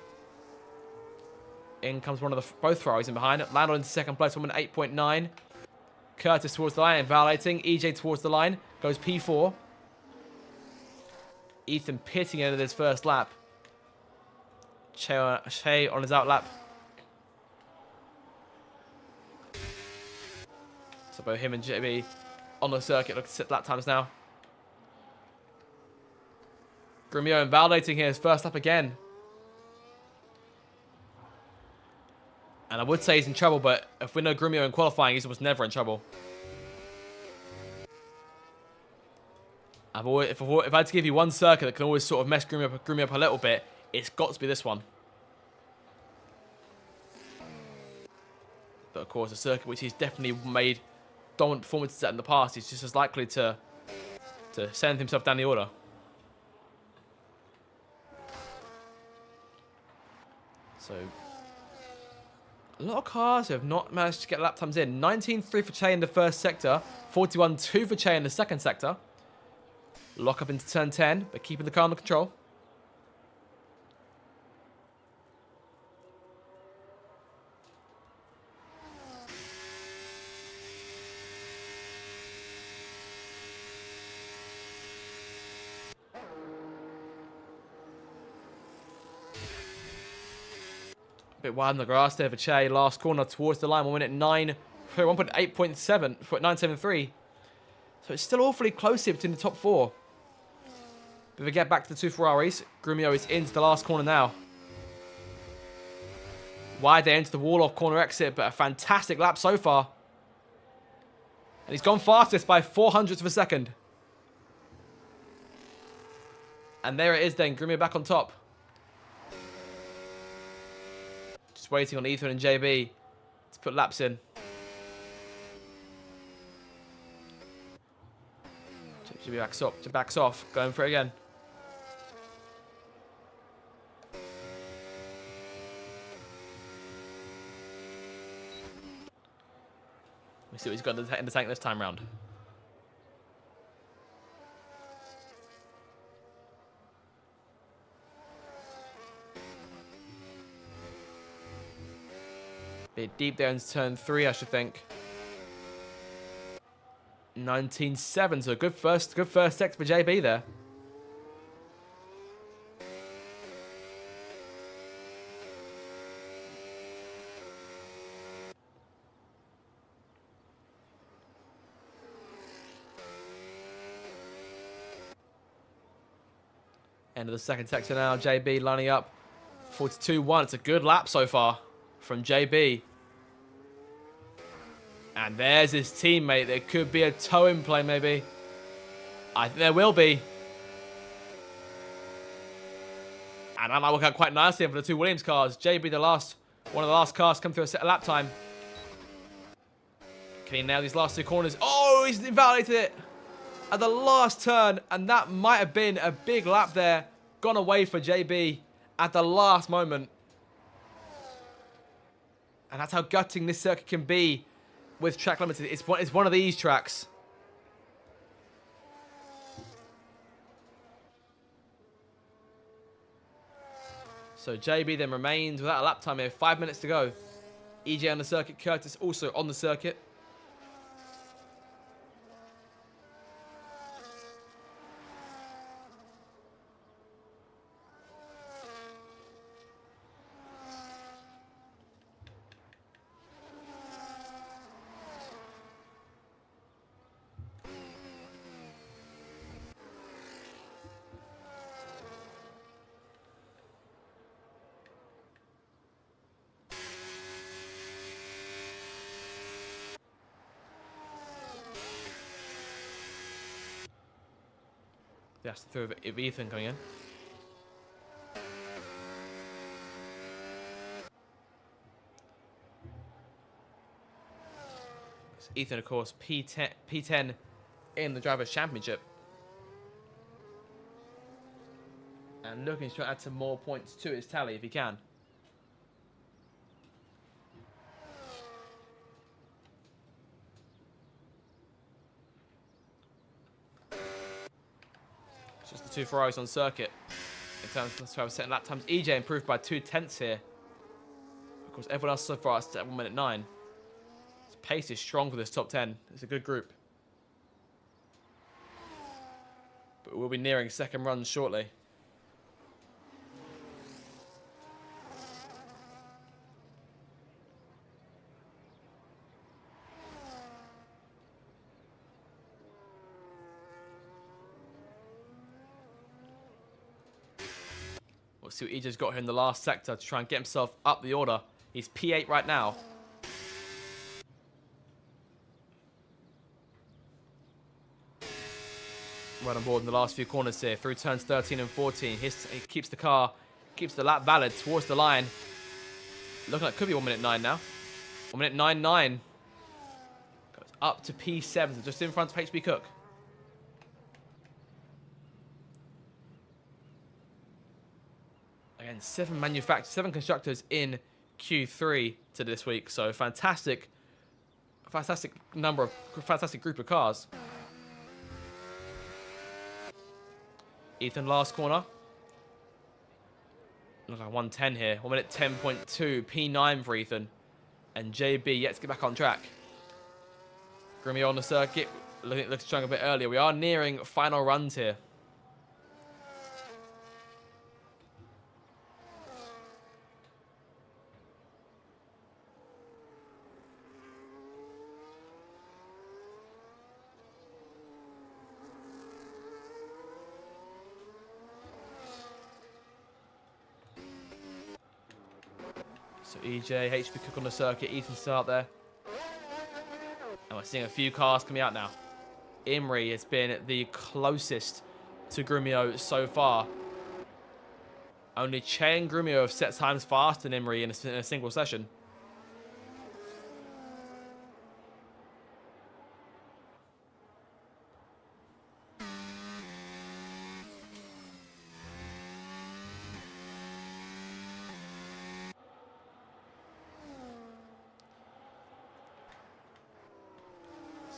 [SPEAKER 1] In comes one of the both Ferraris in behind. Lando into second place. 1 minute 8.9. Curtis towards the line. Validating. EJ towards the line. Goes P4. Ethan pitting into his first lap. Che on his out lap. So both him and JB on the circuit. Look at lap times now. Grumio invalidating here his first lap again. And I would say he's in trouble, but if we know Grumio in qualifying, he's almost never in trouble. If I had to give you one circuit that can always sort of mess Grumio up a little bit, it's got to be this one. But of course, a circuit which he's definitely made dominant performances at in the past, he's just as likely to send himself down the order. So, a lot of cars have not managed to get lap times in. 19.3 for Che in the first sector, 41.2 for Che in the second sector. Lock up into turn 10, but keeping the car under control. A bit wide on the grass there for Che. Last corner towards the line. 1 minute 1.8.7, 973. So it's still awfully close here between the top four. But if we get back to the two Ferraris, Grumio is into the last corner now. Wide there into the wall off corner exit, but a fantastic lap so far. And he's gone fastest by 400ths of a second. And there it is then, Grumio back on top. Just waiting on Ethan and JB to put laps in. JB backs off, going for it again. Let's see what he's got in the tank this time round. Bit deep there into turn 3, I should think. 19.7, so good first sector for JB there. End of the second sector now. JB lining up. 42.1. It's a good lap so far from JB. And there's his teammate. There could be a toe in play, maybe. I think there will be. And that might work out quite nicely for the two Williams cars. JB, one of the last cars come through a set of lap time. Can he nail these last two corners? Oh, he's invalidated it at the last turn. And that might have been a big lap there. Gone away for JB at the last moment. And that's how gutting this circuit can be with track limited. It's one of these tracks. So JB then remains without a lap time here. 5 minutes to go. EJ on the circuit. Curtis also on the circuit. That's the through of Ethan coming in. Ethan, of course, P10 in the Drivers' Championship. looking to add some more points to his tally if he can. It's just the two Ferraris on circuit. In terms of have second lap times, EJ improved by 2/10 here. Of course, everyone else so far is at 1 minute 9. His pace is strong for this top 10. It's a good group. But we'll be nearing second runs shortly. We'll see what EJ's got here in the last sector to try and get himself up the order. He's P8 right now. Right on board in the last few corners here through turns 13 and 14. He keeps the car, keeps the lap valid towards the line. Looking like it could be 1 minute 9 now. 1 minute 9.9. Goes up to P7, just in front of HB Cook. Again, 7 constructors in Q3 to this week. So fantastic group of cars. Ethan, last corner. Looks like 110 here. 1 minute 10.2. P9 for Ethan. And JB yet to get back on track. Grumio on the circuit. Looks strong a bit earlier. We are nearing final runs here. So EJ, HB Cook on the circuit, Ethan still out there. And we're seeing a few cars coming out now. Imrie has been the closest to Grumio so far. Only Che and Grumio have set times faster than Imrie in a single session.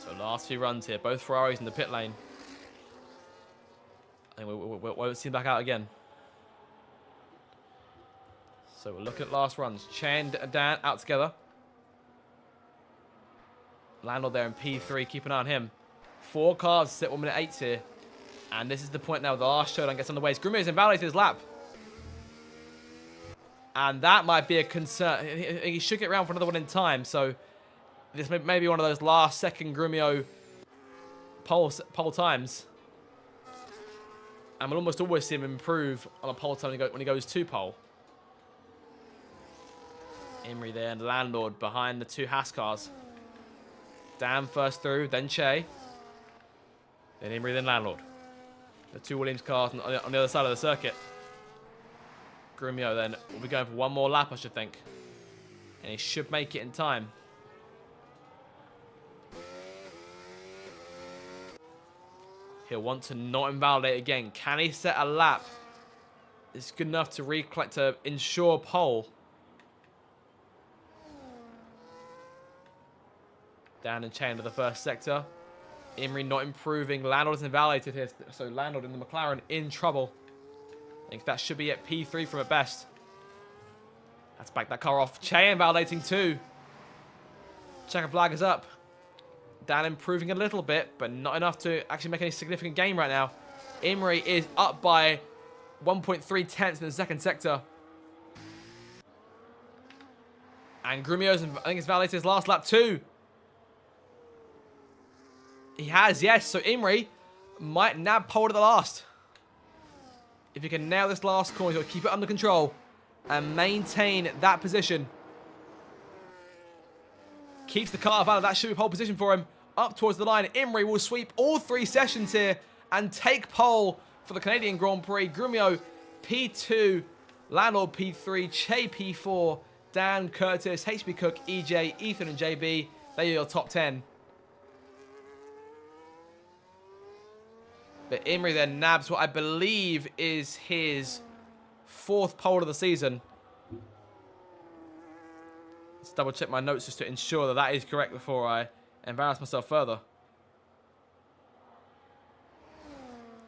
[SPEAKER 1] So last few runs here, both Ferraris in the pit lane. I think we won't see them back out again. So we're looking at last runs. Chen and Dan out together. Landlord there in P3, keep an eye on him. 4 cars sit 1 minute 8 here. And this is the point now the last showdown gets underway. Grumio's invalidated his lap. And that might be a concern. He should get around for another one in time, so this may be one of those last second Grumio pole times. And we'll almost always see him improve on a pole time when he goes to pole. Imrie there and Landlord behind the 2 Haas cars. Dan first through, then Che. Then Imrie, then Landlord. The 2 Williams cars on the other side of the circuit. Grumio then will be going for one more lap, I should think. And he should make it in time. He'll want to not invalidate again. Can he set a lap? It's good enough to ensure pole. Dan and Che into the first sector. Imrie not improving. Landlord is invalidated here. So Landlord in the McLaren in trouble. I think that should be at P3 from at best. Let's back that car off. Che invalidating too. Checker flag is up. Dan improving a little bit, but not enough to actually make any significant gain right now. Imrie is up by 1.3 tenths in the second sector. And Grumio's, I think, he's validated his last lap too. He has, yes. So Imrie might nab pole to the last. If he can nail this last corner, he'll keep it under control and maintain that position. Keeps the car valid. That should be pole position for him. Up towards the line. Imrie will sweep all 3 sessions here and take pole for the Canadian Grand Prix. Grumio P2, Landlord P3, Che P4, Dan, Curtis, HB Cook, EJ, Ethan and JB. They are your top 10. But Imrie then nabs what I believe is his 4th pole of the season. Let's double check my notes just to ensure that that is correct before I embarrass myself further.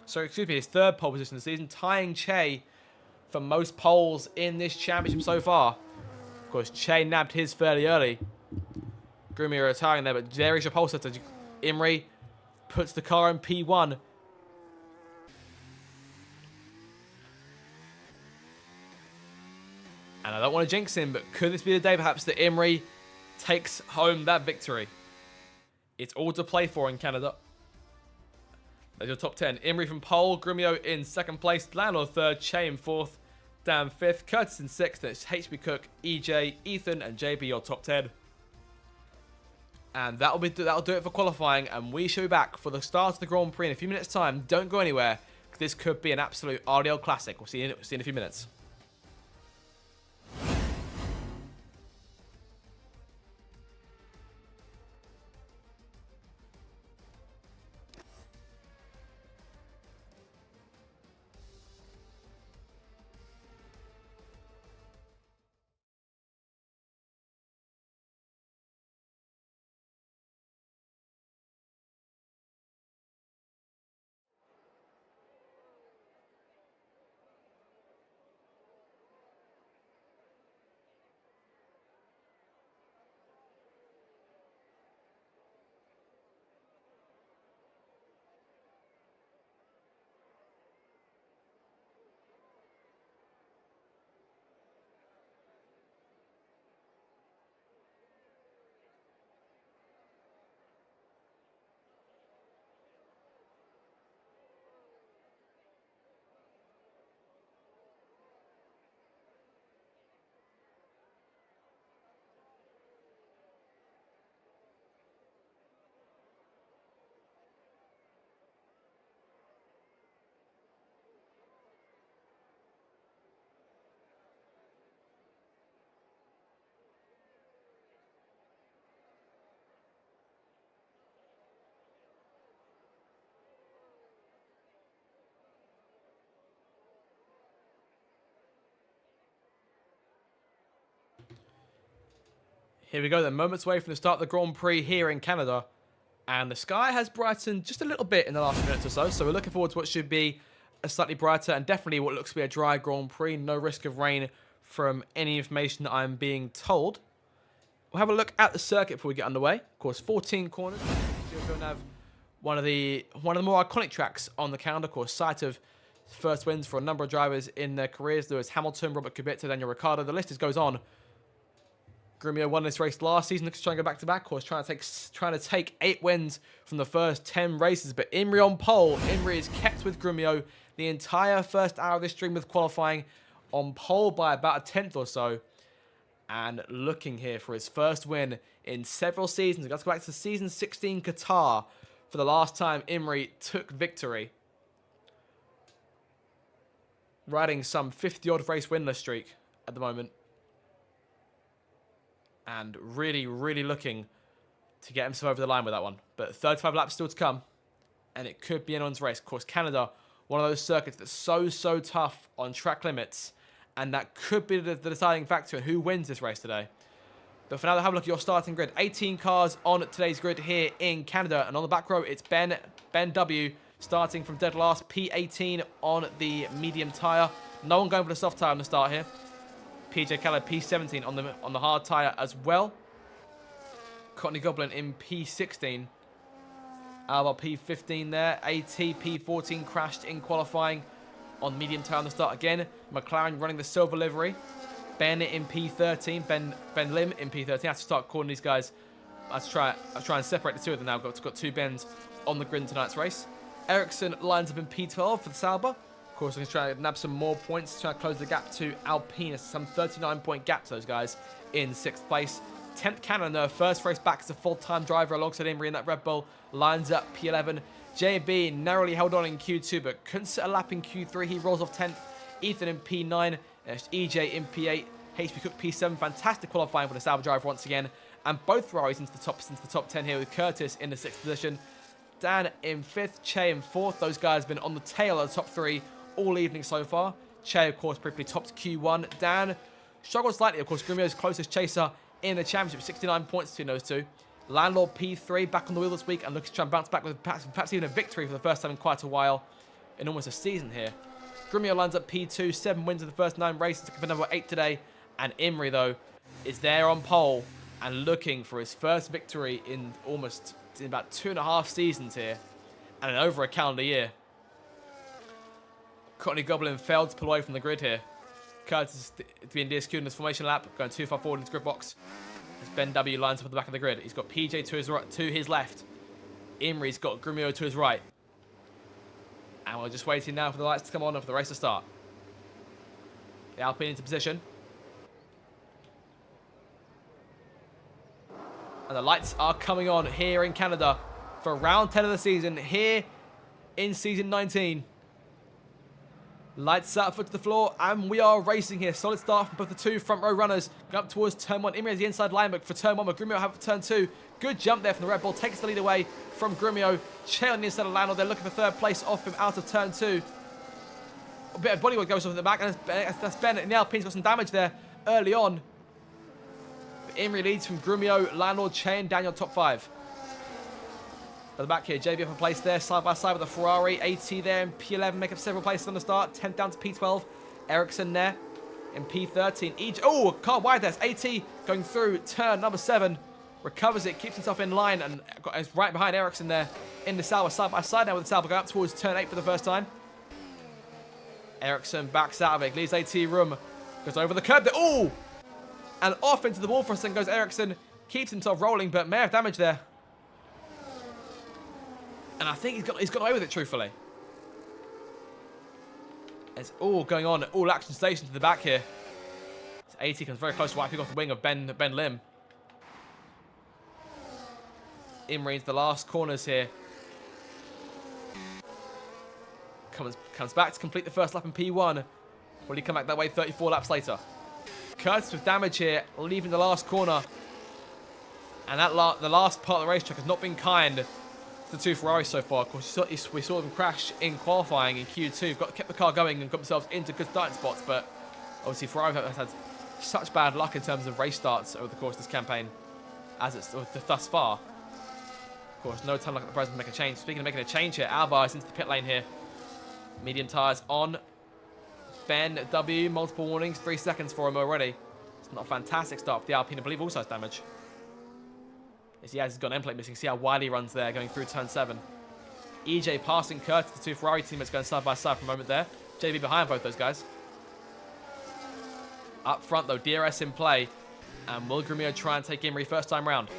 [SPEAKER 1] So, excuse me, his 3rd pole position of the season, tying Che for most poles in this championship so far. Of course, Che nabbed his fairly early. Grumio retiring there, but there is your pole setter. Imrie puts the car in P1. And I don't want to jinx him, but could this be the day perhaps that Imrie takes home that victory? It's all to play for in Canada. There's your top 10. Imrie from pole, Grumio in 2nd place, Landor 3rd, Che in 4th, Dan 5th, Curtis in 6th, and it's HB Cook, EJ, Ethan, and JB your top 10. And that'll do it for qualifying, and we shall be back for the start of the Grand Prix in a few minutes' time. Don't go anywhere, because this could be an absolute RDL classic. We'll see you in a few minutes. Here we go then, moments away from the start of the Grand Prix here in Canada. And the sky has brightened just a little bit in the last minute or so. So we're looking forward to what should be a slightly brighter and definitely what looks to be a dry Grand Prix. No risk of rain from any information that I'm being told. We'll have a look at the circuit before we get underway. Of course, 14 corners. We're going to have one of the more iconic tracks on the calendar. Of course, site of first wins for a number of drivers in their careers. Lewis Hamilton, Robert Kubica, Daniel Ricciardo. The list just goes on. Grumio won this race last season, looks to try and go back-to-back. Of course, trying to take 8 wins from the first 10 races. But Imrie on pole. Imrie is kept with Grumio the entire first hour of this stream with qualifying, on pole by about a 10th or so. And looking here for his first win in several seasons. Let's go back to season 16 Qatar for the last time Imrie took victory. Riding some 50-odd race winless streak at the moment. And really, really looking to get himself over the line with that one. But 35 laps still to come. And it could be anyone's race. Of course, Canada, one of those circuits that's so tough on track limits. And that could be the deciding factor in who wins this race today. But for now, have a look at your starting grid. 18 cars on today's grid here in Canada. And on the back row, it's Ben W. starting from dead last. P18 on the medium tyre. No one going for the soft tyre on the start here. PJ Keller P17 on the hard tyre as well. Courtney Goblin in P16. Albert P15 there. AT P14 crashed in qualifying on medium tyre on the start again. McLaren running the silver livery. Ben in P13. Ben Lim in P13. I have to start calling these guys. I'll try and separate the two of them now. Got 2 Bens on the grid in tonight's race. Ericsson lines up in P12 for the Sauber. Of course, I'm going to try and nab some more points, try to close the gap to Alpine. Some 39-point gap to those guys in 6th place. 10th Canada, first race back as a full-time driver alongside Imrie in that Red Bull. Lines up P11. JB narrowly held on in Q2, but couldn't set a lap in Q3. He rolls off 10th. Ethan in P9. EJ in P8. HB Cook P7. Fantastic qualifying for the Sauber driver once again. And both Ferraris into the top 10 here with Curtis in the 6th position. Dan in 5th. Che in 4th. Those guys have been on the tail of the top 3 all evening so far. Che, of course, briefly topped Q1. Dan struggled slightly. Of course, Grumio's closest chaser in the championship, 69 points between those two. Landlord P3 back on the wheel this week and looking to try and bounce back with perhaps even a victory for the first time in quite a while in almost a season here. Grumio lands at P2, 7 wins in the first 9 races, looking for number 8 today. And Imri, though, is there on pole and looking for his first victory in about 2.5 seasons here and in over a calendar year. Courtney Goblin failed to pull away from the grid here. Curtis being DSQ'd in this formation lap, going too far forward into grid box. As Ben W lines up at the back of the grid. He's got PJ to his right, to his left. Imri's got Grumio to his right. And we're just waiting now for the lights to come on and for the race to start. The Alpine into position. And the lights are coming on here in Canada for round 10 of the season, here in season 19. Lights out, foot to the floor, and we are racing here. Solid start from both the two front row runners. Going up towards turn 1. Imri has the inside line, but for turn 1, but Grumio have turn 2. Good jump there from the Red Bull. Takes the lead away from Grumio. Che on the inside of Landor. They're looking for third place off him out of turn 2. A bit of bodywork goes off in the back, and that's Ben. And the Alpine's got some damage there early on. But Imri leads from Grumio, Landlord, Che, and Daniel top 5. At the back here, JB up a place there, side by side with the Ferrari. AT there in P11, make up several places on the start. 10th down to P12. Ericsson there in P13. Oh, car wide there. AT going through turn number 7. Recovers it, keeps himself in line, and is right behind Ericsson there in the Sauber, side by side now with the Sauber, going up towards turn 8 for the first time. Ericsson backs out of it, leaves AT room, goes over the curb there. Oh! And off into the wall for a second goes Ericsson. Keeps himself rolling, but may have damage there. And I think he's got away with it, truthfully. It's all going on at all action stations to the back here. AT comes very close to wiping off the wing of Ben Lim. Imri into the last corners here. Comes back to complete the first lap in P1. Will he come back that way 34 laps later? Curtis with damage here, leaving the last corner. And the last part of the racetrack has not been kind to the two Ferraris so far. Of course, we saw them crash in qualifying in Q2. Kept the car going and got themselves into good starting spots, but obviously Ferrari has had such bad luck in terms of race starts over the course of this campaign, as it's thus far. Of course, no time like at the present to make a change. Speaking of making a change here, Alvar is into the pit lane here. Medium tyres on. Ben W, multiple warnings, 3 seconds for him already. It's not a fantastic start for the Alpine, I believe also has damage. Yes, he has got an end plate missing. See how wide he runs there, going through turn 7. EJ passing Curtis, the two Ferrari teammates going side by side for a moment there. JB behind both those guys. Up front though, DRS in play. And will Grumio try and take Imri first time round?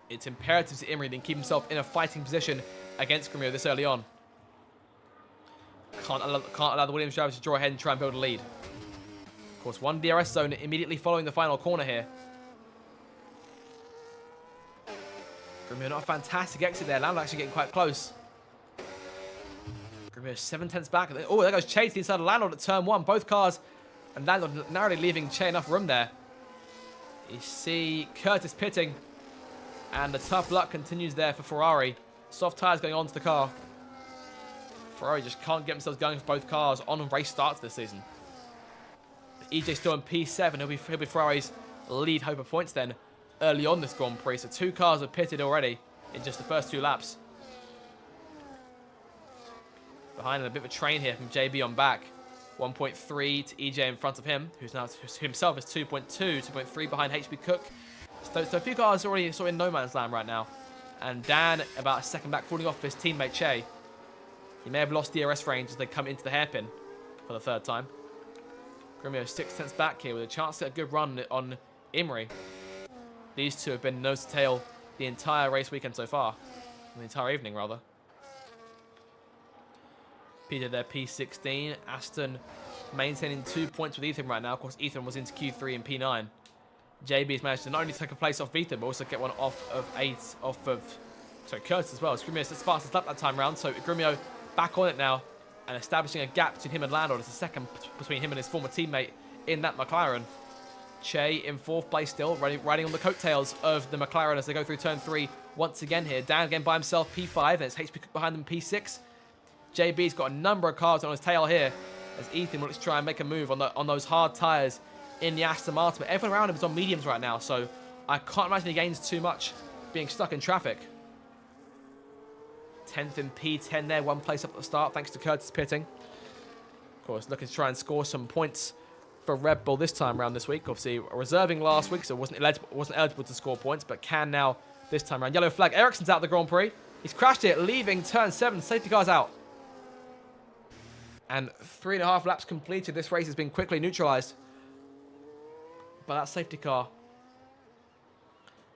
[SPEAKER 1] It's imperative to Imri then keep himself in a fighting position against Grumio this early on. Can't allow the Williams drivers to draw ahead and try and build a lead. Of course, one DRS zone immediately following the final corner here. Grumio not a fantastic exit there. Landor actually getting quite close. Grumio 7/10 back. Oh, there goes Che to the inside of Landor at turn 1. Both cars and Landor narrowly leaving Che enough room there. You see Curtis pitting. And the tough luck continues there for Ferrari. Soft tyres going onto the car. Ferrari just can't get themselves going for both cars on race starts this season. EJ still in P7. He'll be Ferrari's lead hope of points then early on this Grand Prix. So 2 cars are pitted already in just the first 2 laps. Behind him, a bit of a train here from JB on back. 1.3 to EJ in front of him, who's now himself is 2.2, 2.3 behind HB Cook. So a few cars already sort of in no man's land right now. And Dan about a second back, falling off his teammate Che. He may have lost DRS range as they come into the hairpin for the 3rd time. Grumio 6/10 back here with a chance to get a good run on Imri. These two have been nose to tail the entire race weekend so far. The entire evening, rather. Peter there, P16. Aston maintaining 2 points with Ethan right now. Of course, Ethan was into Q3 and P9. JB's managed to not only take a place off Ethan, but also get one off of Curtis as well. Grumio's as fastest lap that time round, so Grumio back on it now and establishing a gap between him and Landor. There's a second between him and his former teammate in that McLaren. Che in 4th place still, riding on the coattails of the McLaren as they go through turn 3 once again here. Dan again by himself, P5, and it's HB Cook behind them, P6. JB's got a number of cars on his tail here as Ethan looks to try and make a move on those hard tyres in the Aston Martin. But everyone around him is on mediums right now, so I can't imagine he gains too much being stuck in traffic. 10th in P10 there, one place up at the start, thanks to Curtis pitting. Of course, looking to try and score some points for Red Bull this time around this week. Obviously, reserving last week, so wasn't eligible to score points, but can now this time around. Yellow flag. Ericsson's out of the Grand Prix. He's crashed it, leaving turn 7. Safety car's out. And 3.5 laps completed. This race has been quickly neutralised by that safety car.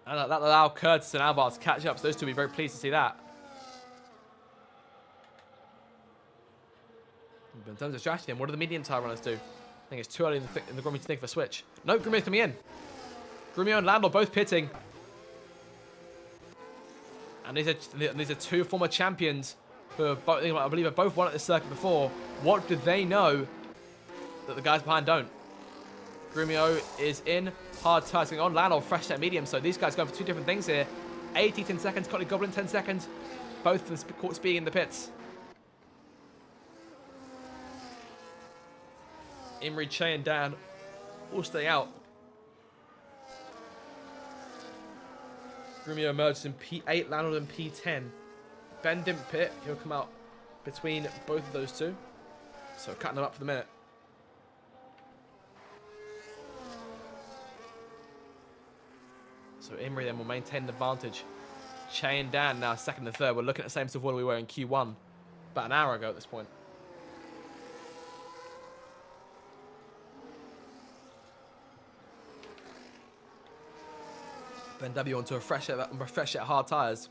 [SPEAKER 1] And that allowed Curtis and Alvar to catch up, so those two will be very pleased to see that. But in terms of strategy, then, what do the medium tyre runners do? I think it's too early in the Grand Prix to think of a switch. No, Grumio's coming in. Grumio and Landau both pitting. And these are two former champions who are both, I believe, have both won at this circuit before. What do they know that the guys behind don't? Grumio is in. Hard tyres going on. Landau fresh set medium. So these guys going for two different things here. 80, 10 seconds. Cotley Goblin, 10 seconds. Both of them caught speeding in the pits. Imri, Che and Dan all stay out. Grumio emerges in P8, Landau in P10. Ben didn't pit. He'll come out between both of those two. So cutting them up for the minute. So Imri then will maintain the advantage. Che and Dan now second and third. We're looking at the same sort of order we were in Q1 about an hour ago at this point. Ben W onto a fresh set of hard tyres.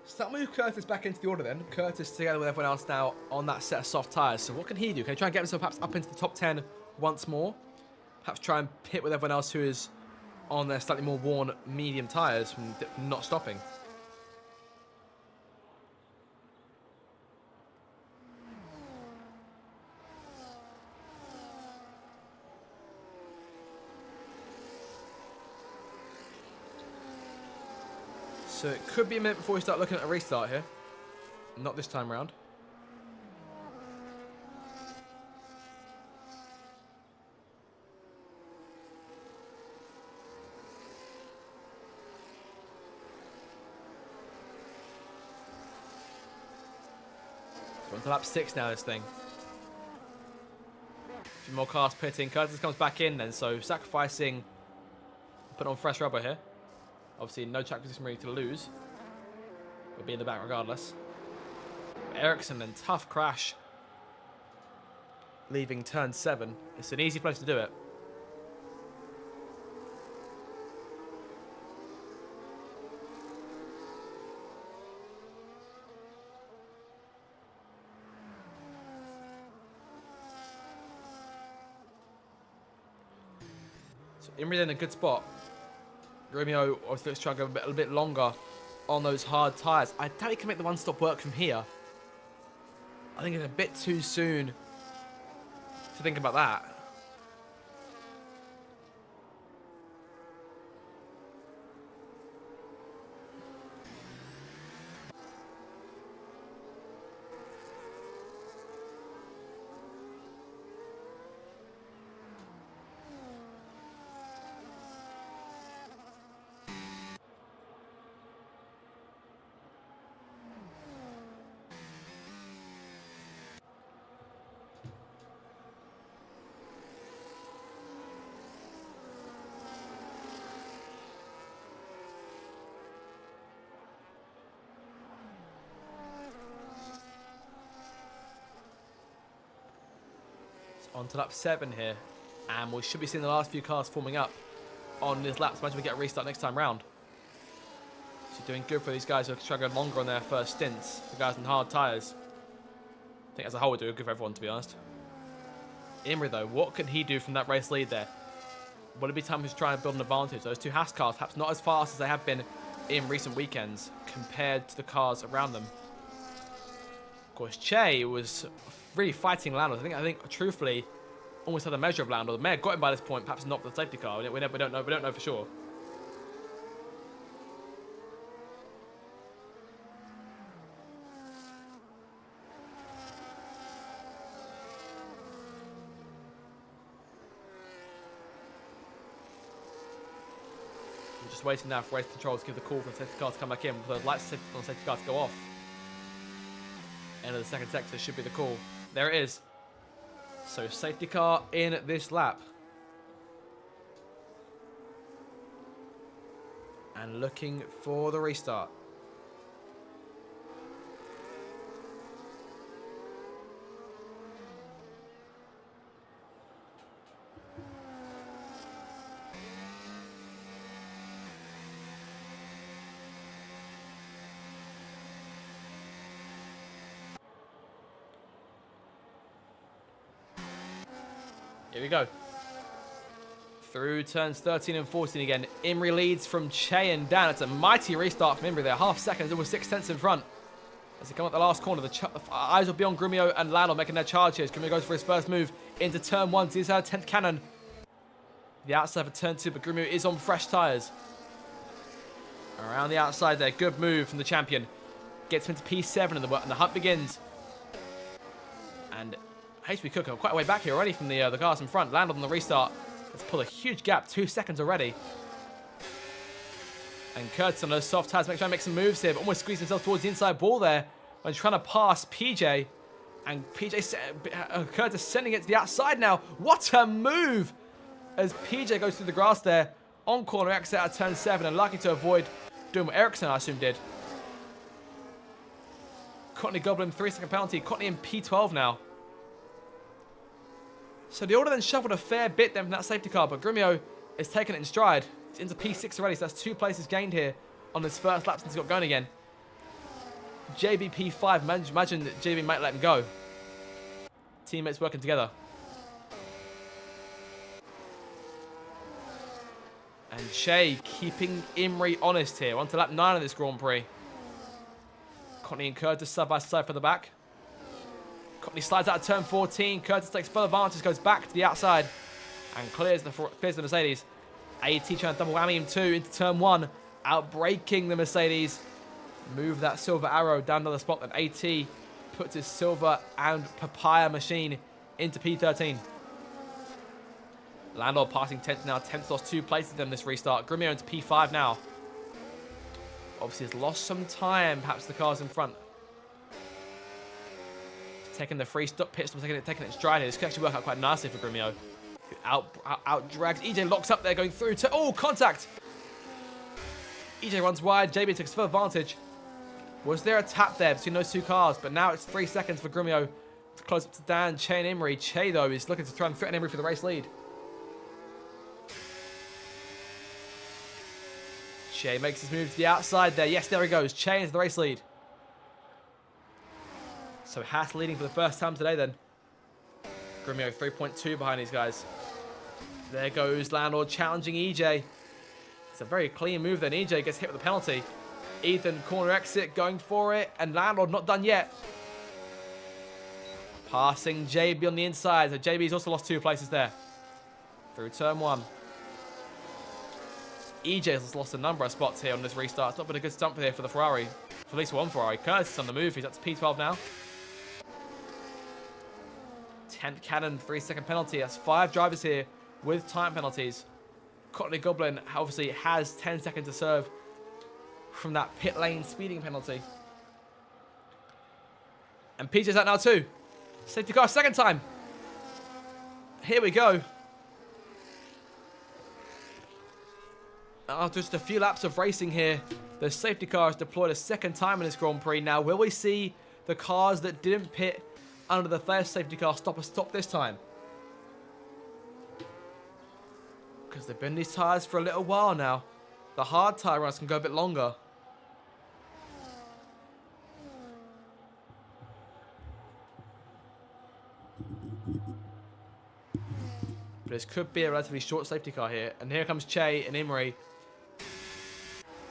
[SPEAKER 1] So that move Curtis back into the order then. Curtis together with everyone else now on that set of soft tyres. So what can he do? Can he try and get himself perhaps up into the top 10 once more? Perhaps try and pit with everyone else who is on their slightly more worn medium tyres from not stopping. So it could be a minute before we start looking at a restart here. Not this time round. So on to lap 6 now, this thing. A few more cars pitting. Curtis comes back in then, so sacrificing, put on fresh rubber here. Obviously, no track position ready to lose. We'll be in the back regardless. Ericsson then, tough crash. Leaving turn 7. It's an easy place to do it. So Imri in a good spot. Grumio obviously looks to try and go a little bit longer on those hard tyres. I doubt he can make the one-stop work from here. I think it's a bit too soon to think about that. On to lap 7 here, and we should be seeing the last few cars forming up on this lap. So imagine we get a restart next time round. So doing good for these guys who are struggling longer on their first stints. The guys in hard tyres. I think as a whole we're doing good for everyone, to be honest. Imri though, what can he do from that race lead there? Will it be time to try and build an advantage? Those two Haas cars, perhaps not as fast as they have been in recent weekends compared to the cars around them. Of course, Che was really fighting Landau. I think truthfully, almost had a measure of Landau. The mayor got him by this point, perhaps not for the safety car. We don't know for sure. Just waiting now for race control to give the call for the safety car to come back in. For the lights on the safety car to go off. End of the second sector should be the call. There it is. So safety car in this lap. And looking for the restart. Here we go. Through turns 13 and 14 again. Imrie leads from Che and Dan. It's a mighty restart from Imrie there. Half seconds, almost 6 tenths in front. As they come up the last corner, the eyes will be on Grumio and Lando making their charge here. As Grumio goes for his first move into turn 1. He's our 10th cannon. The outside for turn 2, but Grumio is on fresh tyres. Around the outside there. Good move from the champion. Gets him into P7 and the hunt begins. And HB Cooker quite a way back here already from the cars in front. Landed on the restart. Let's pull a huge gap. 2 seconds already. And Curtis on those soft tires. Trying to make some moves here, but almost squeezed himself towards the inside wall there when trying to pass PJ. And PJ, Curtis sending it to the outside now. What a move! As PJ goes through the grass there. On corner exit out of turn 7 and lucky to avoid doing what Ericsson, I assume, did. Courtney Goblin, 3-second penalty. Courtney in P12 now. So the order then shuffled a fair bit then from that safety car, but Grumio is taking it in stride. He's into P6 already, so that's 2 places gained here on his first lap since he got going again. JB P5, imagine that JB might let him go. Teammates working together. And Che keeping Imrie honest here. On to lap 9 of this Grand Prix. Courtney and Curtis side by side for the back. Courtney slides out of turn 14. Curtis takes full advantage, goes back to the outside and clears the Mercedes. AT trying to double whammy him too into turn 1, outbraking the Mercedes. Move that silver arrow down to the spot, and AT puts his silver and papaya machine into P13. Lando passing 10th now. 10th lost 2 places in this restart. Grumio into P5 now. Obviously has lost some time, perhaps the cars in front. Taking the free stop pit stop, taking it in stride here. This could actually work out quite nicely for Grumio. Out drags. EJ locks up there, going through to contact. EJ runs wide. JB takes full advantage. Was there a tap there between those 2 cars? But now it's 3 seconds for Grumio to close up to Dan, Che, and Imrie. Che though is looking to try and threaten Imrie for the race lead. Che makes his move to the outside there. Yes, there he goes. Che into the race lead. So Haas leading for the first time today then. Grumio 3.2 behind these guys. There goes Landlord challenging EJ. It's a very clean move then. EJ gets hit with a penalty. Ethan corner exit going for it. And Landlord not done yet. Passing JB on the inside. So JB's also lost 2 places there. Through turn 1. EJ's lost a number of spots here on this restart. It's not been a good stunt here for the Ferrari. For at least one Ferrari. Curtis is on the move. He's up to P12 now. 10th cannon, 3-second penalty. That's 5 drivers here with time penalties. Courtney Goblin obviously has 10 seconds to serve from that pit lane speeding penalty. And PJ's out now too. Safety car, 2nd time. Here we go. After just a few laps of racing here, the safety car is deployed a 2nd time in this Grand Prix. Now, will we see the cars that didn't pit under the first safety car stop this time? Because they've been in these tyres for a little while now. The hard tyre runs can go a bit longer. But this could be a relatively short safety car here. And here comes Che and Imrie.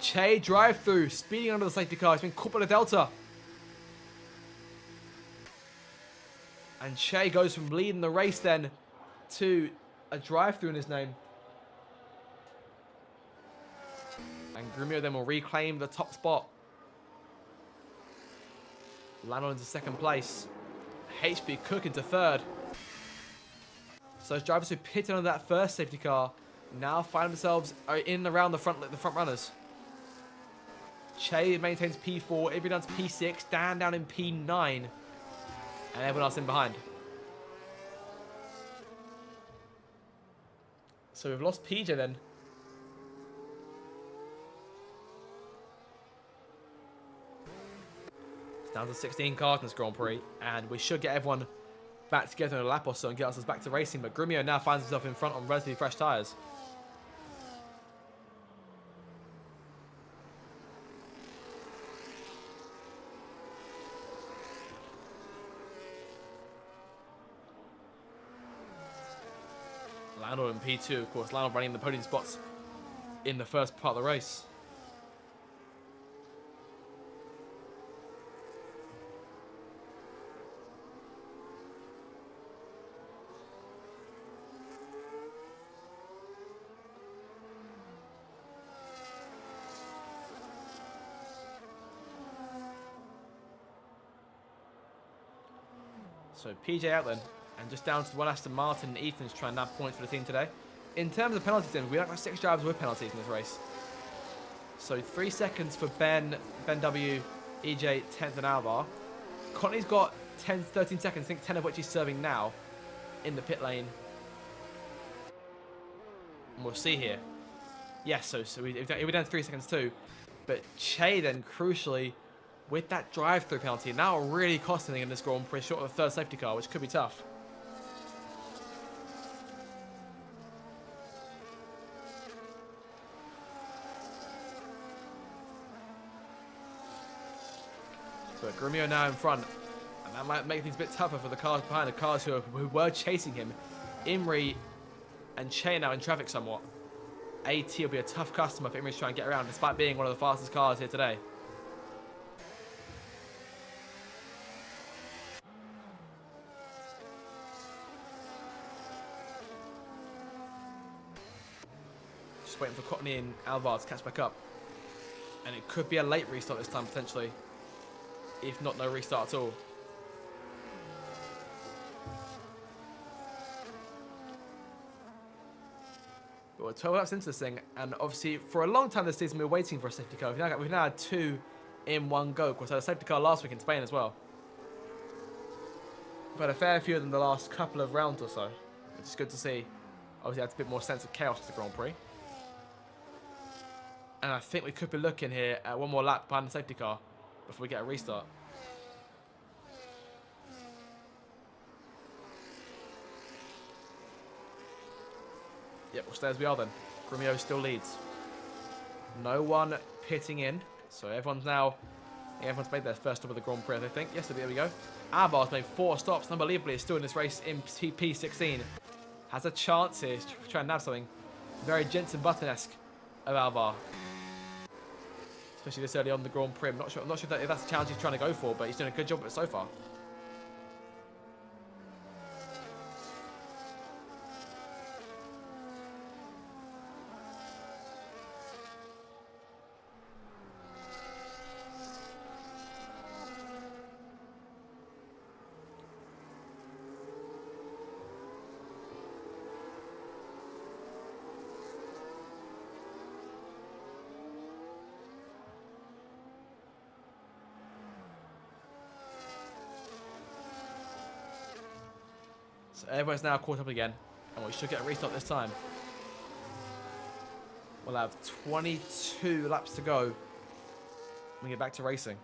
[SPEAKER 1] Che drive through, speeding under the safety car. He's been caught by the Delta. And Che goes from leading the race then to a drive-through in his name. And Grumio then will reclaim the top spot. Lando into 2nd place. HB Cook into 3rd. So those drivers who pitted under that first safety car now find themselves in and around the front runners. Che maintains P4, Ibrahim down to P6, Dan down in P9, and everyone else in behind. So we've lost PJ then. It's down to 16 cars in this Grand Prix, and we should get everyone back together in a lap or so and get us back to racing. But Grumio now finds himself in front on relatively fresh tyres. Lando in P2, of course. Lando running the podium spots in the first part of the race. So PJ out then. And just down to one Aston Martin and Ethan's trying to nab points for the team today. In terms of penalties, then, we have 6 drivers with penalties in this race. So 3 seconds for Ben W, EJ, 10th and Alvar. Conley's got 10, 13 seconds, I think 10 of which he's serving now in the pit lane. And we'll see here. Yes, so we're down to 3 seconds too. But Che then, crucially, with that drive-through penalty, now really costing him in this Grand Prix, short of the 3rd safety car, which could be tough. But Grumio now in front, and that might make things a bit tougher for the cars behind, the cars who were chasing him. Imri and Che now in traffic somewhat. AT will be a tough customer for Imri to try and get around, despite being one of the fastest cars here today. Just waiting for Courtney and Alvar to catch back up. And it could be a late restart this time, potentially. If not, no restart at all. But we're 12 laps into this thing, and obviously for a long time this season we were waiting for a safety car. We've now had 2 in one go. Of course, I had a safety car last week in Spain as well. We've had a fair few of them the last couple of rounds or so, which is good to see. Obviously adds a bit more sense of chaos to the Grand Prix. And I think we could be looking here at one more lap behind the safety car before we get a restart. Yep, we'll stay as we are then. Grumio still leads. No one pitting in, so everyone's made their first stop of the Grand Prix, I think. Yes, there we go. Alvar's made 4 stops, and unbelievably is still in this race in P16. Has a chance here to try and nab something very Jenson Button-esque of Alvar. Especially this early on the Grand Prix. I'm not sure if that's the challenge he's trying to go for, but he's doing a good job of it so far. So everyone's now caught up again, and we should get a restart this time. We'll have 22 laps to go when we get back to racing.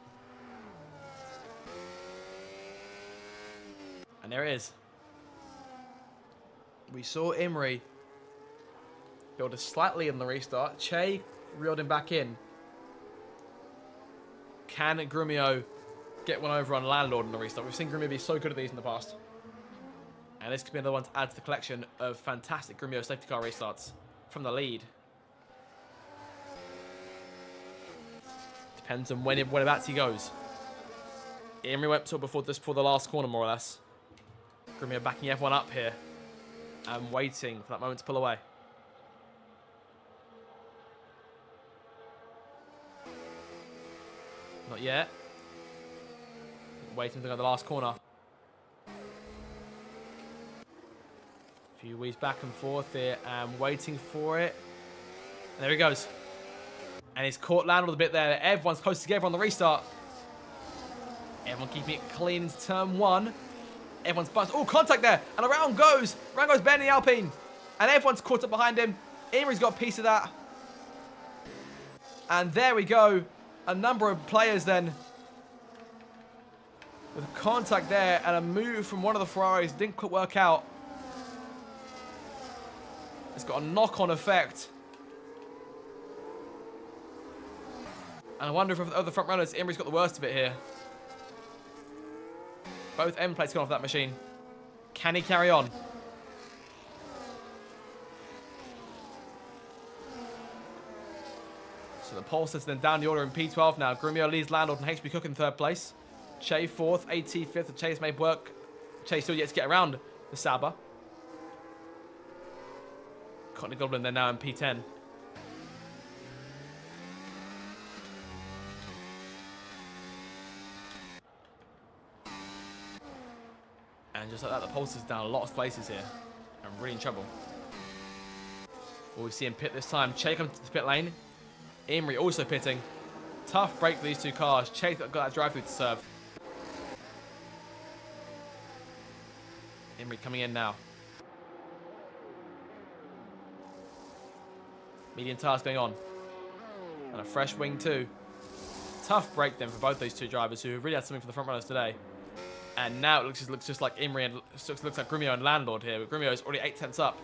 [SPEAKER 1] And there it is. We saw Imri build a slight lead on the restart. Che reeled him back in. Can Grumio get one over on Landlord in the restart? We've seen Grumio be so good at these in the past. And this could be another one to add to the collection of fantastic Grumio safety car restarts from the lead. Depends on whereabouts he goes. Imri went to before the last corner, more or less. Grumio backing everyone up here and waiting for that moment to pull away. Not yet. Waiting to go to the last corner. Few weaves back and forth here and waiting for it. And there he goes. And he's caught Landlord a bit there. Everyone's close together on the restart. Everyone keeping it clean into turn 1. Everyone's buzzed. Oh, contact there. And around goes. Around goes Ben in the Alpine. And everyone's caught up behind him. Imri's got a piece of that. And there we go. A number of players then. With contact there and a move from one of the Ferraris. Didn't quite work out. It's got a knock-on effect. And I wonder if of the front runners, Imri's got the worst of it here. Both end plates gone off that machine. Can he carry on? So the pole is then down the order in P12 now. Grumio leads Landlord and HB Cook in 3rd place. Che 4th, AT 5th. The Che's made work. Che still yet to get around the Sauber. Courtney Goblin then now in P10. And just like that, the pulse is down a lot of places here. I'm really in trouble. Well, we see him pit this time. Che comes to the pit lane. Imri also pitting. Tough break for these two cars. Che got that drive through to serve. Imri coming in now. Medium tires going on. And a fresh wing too. Tough break then for both those two drivers who have really had something for the front runners today. And now it looks just like Imri and looks like Grumio and Landlord here. But Grumio is already 8 tenths up.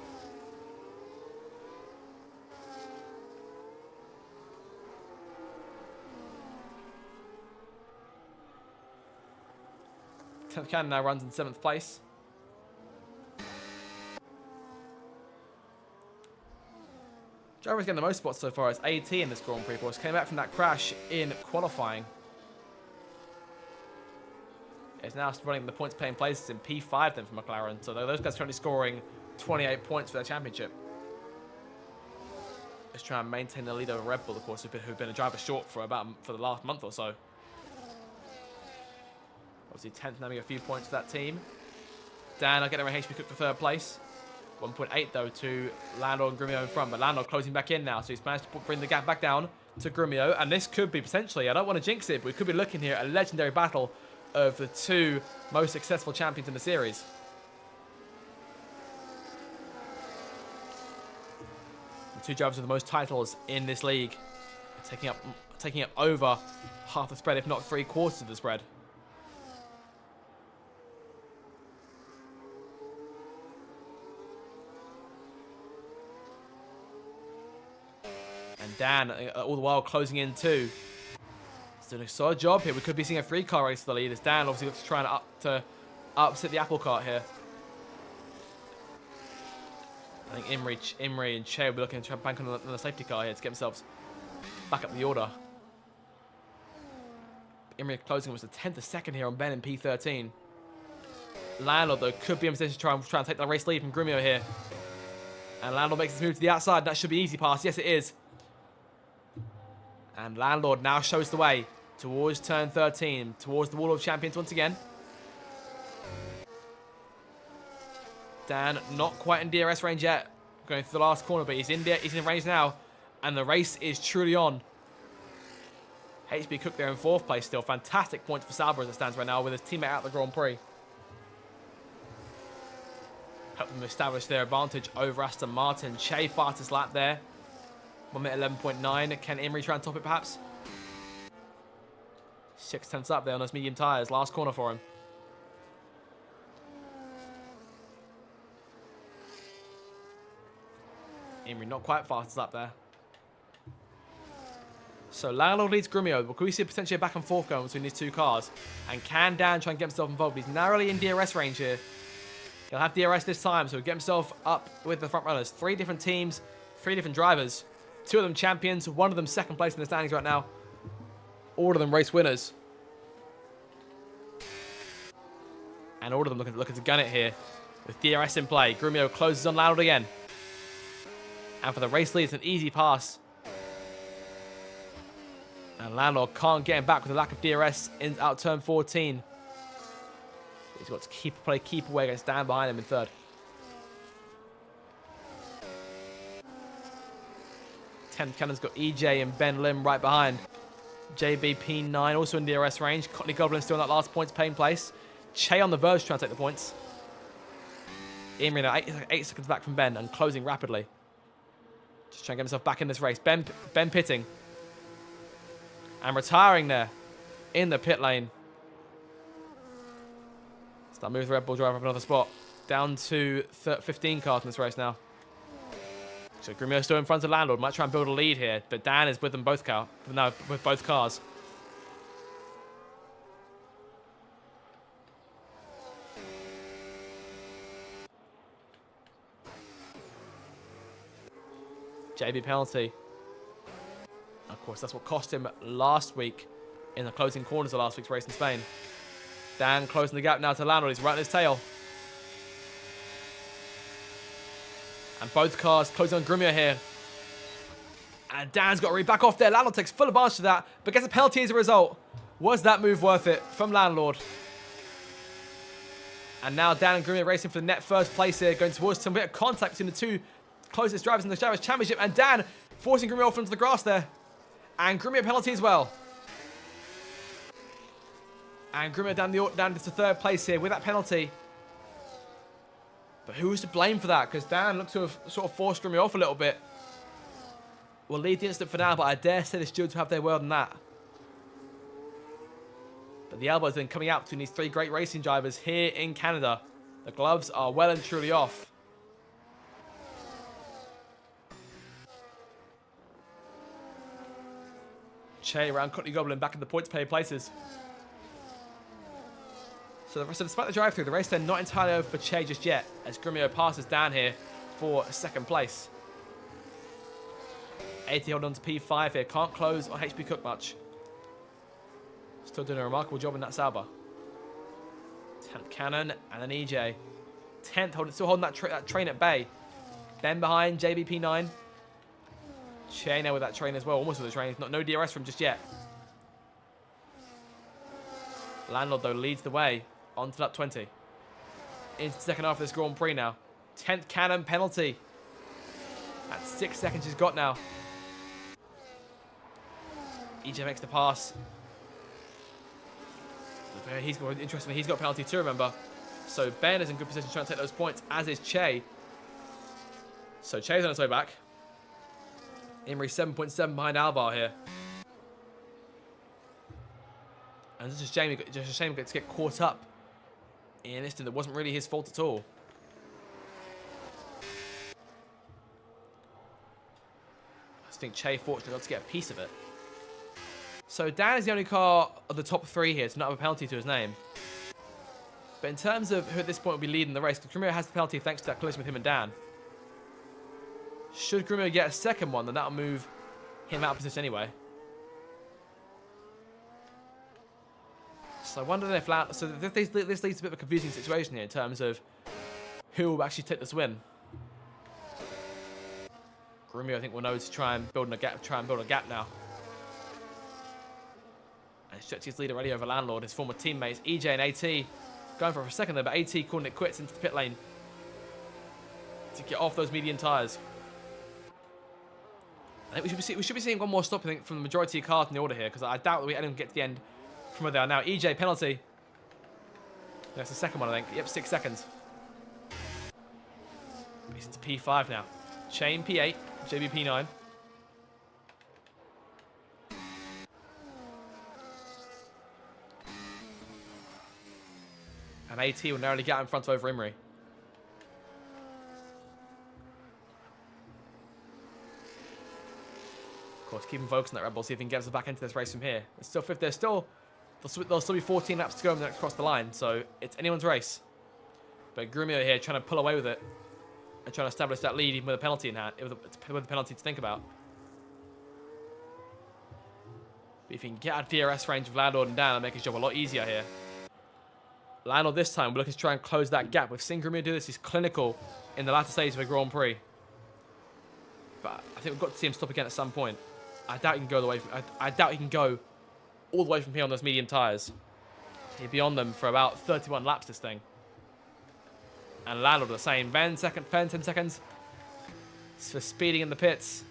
[SPEAKER 1] Tenth Cannon now runs in 7th place. Driver's getting the most spots so far as AT in this Grand Prix course. Came back from that crash in qualifying. It's now running the points paying places in P5 then for McLaren. So those guys are currently scoring 28 points for their championship. Just trying to maintain the lead over Red Bull, of course, who've been a driver short for the last month or so. Obviously 10th nabbing a few points for that team. Dan are getting around HB Cook for 3rd place. 1.8 though to Landor and Grumio in front, but Landor closing back in now, so he's managed to bring the gap back down to Grumio, and this could be potentially, I don't want to jinx it, but we could be looking here at a legendary battle of the two most successful champions in the series. The two drivers with the most titles in this league, taking up over half the spread, if not 3/4 of the spread. And Dan, all the while, closing in too. He's doing a solid job here. We could be seeing a 3-car race for the lead as Dan obviously looks to try and upset the apple cart here. I think Imri and Che will be looking to try and bank on the safety car here to get themselves back up the order. Imri closing was the 10th of second here on Ben in P13. Landlord, though, could be in position to try and take the race lead from Grumio here. And Landlord makes his move to the outside. That should be easy pass. Yes, it is. And Landlord now shows the way towards turn 13, towards the Wall of Champions once again. Dan not quite in DRS range yet, going through the last corner, but he's in range now, and the race is truly on. HB Cook there in 4th place still. Fantastic points for Sauber as it stands right now with his teammate out of the Grand Prix. Help them establish their advantage over Aston Martin. Che fastest lap there. 1 minute 11.9. Can Imri try and top it perhaps? 6 tenths up there on those medium tyres. Last corner for him. Imri not quite fastest up there. So Landlord leads Grumio, but could we see potentially a back and forth going between these two cars? And can Dan try and get himself involved? He's narrowly in DRS range here. He'll have DRS this time, so he'll get himself up with the front runners. 3 different teams, 3 different drivers. 2 of them champions, 1 of them 2nd place in the standings right now. All of them race winners. And all of them looking to gun it here. With DRS in play, Grumio closes on Landlord again. And for the race lead, it's an easy pass. And Landlord can't get him back with a lack of DRS out turn 14. He's got to keep away against Dan behind him in 3rd. 10th Cannon's got EJ and Ben Lim right behind. JBP9 also in DRS range. Cotley Goblin still in that last points paying place. Che on the verge trying to take the points. Imri now 8 seconds back from Ben and closing rapidly. Just trying to get himself back in this race. Ben pitting. And retiring there in the pit lane. So that moves the Red Bull driver up another spot. Down to 15 cars in this race now. So Grumio still in front of Landlord. Might try and build a lead here, but Dan is with them both with both cars. JB penalty. Of course, that's what cost him last week in the closing corners of last week's race in Spain. Dan closing the gap now to Landlord. He's right on his tail. And both cars closing on Grumio here. And Dan's got to read back off there. Landlord takes full advantage of that, but gets a penalty as a result. Was that move worth it from Landlord? And now Dan and Grumio racing for the net first place here, going towards some bit of contact between the two closest drivers in the Drivers' Championship. And Dan forcing Grumio off into the grass there. And Grumio penalty as well. And Grumio down to third place here with that penalty. But who was to blame for that? Because Dan looked to have sort of forced Grumio off a little bit. We'll leave the incident for now, but I dare say the stewards will have their word on that. But the elbow's been coming out between these three great racing drivers here in Canada. The gloves are well and truly off. Che around Cotley Goblin back in the points pay places. So despite the drive-through, the race then not entirely over for Che just yet, as Grumio passes Dan here for second place. AT holding on to P5 here, can't close on HP Cook much. Still doing a remarkable job in that Sauber. 10th Cannon and then EJ. 10th, still holding that train at bay. Then behind JBP9. Che now with that train as well, almost with the train. No DRS from just yet. Landlord though leads the way onto lap 20. Into the second half of this Grand Prix now. 10th Cannon penalty. That's 6 seconds he's got now. EJ makes the pass. Interestingly, he's got a penalty too, remember. So Ben is in good position trying to take those points, as is Che. So Che's on his way back. Imri 7.7 behind Alvar here. And this is just a shame to get caught up in an incident that wasn't really his fault at all. I think Che fortunately got to get a piece of it. So Dan is the only car of the top three here to not have a penalty to his name. But in terms of who at this point will be leading the race, because Grumio has the penalty thanks to that collision with him and Dan. Should Grumio get a second one, then that'll move him out of position anyway. So I wonder if this leads to a bit of a confusing situation here in terms of who will actually take this win. Grumio, I think, will know to try and build a gap now. And stretch his lead already over Landlord, his former teammates EJ and AT going for a second there, but AT calling it quits into the pit lane to get off those medium tyres. I think we should be seeing one more stop, I think, from the majority of cars in the order here, because I doubt that we anyone get to the end from where they are now. EJ penalty. That's the second one, I think. Yep, 6 seconds. He's into P5 now. Chain P8, JB P9. And AT will narrowly get in front over Imri. Of course, keep him focused on that Red Bull, see if he can get us back into this race from here. There'll still be 14 laps to go across the line, so it's anyone's race. But Grumio here trying to pull away with it and trying to establish that lead even with a penalty in hand, with a penalty to think about. But if he can get out of DRS range of Landlord and Dan, it'll make his job a lot easier here. Landlord this time, we're looking to try and close that gap. We've seen Grumio do this. He's clinical in the latter stages of a Grand Prix. But I think we've got to see him stop again at some point. I doubt he can go I doubt he can go all the way from here on those medium tyres. He'd be on them for about 31 laps, this thing. And Landlord the same. Ben, 10 seconds. It's for speeding in the pits.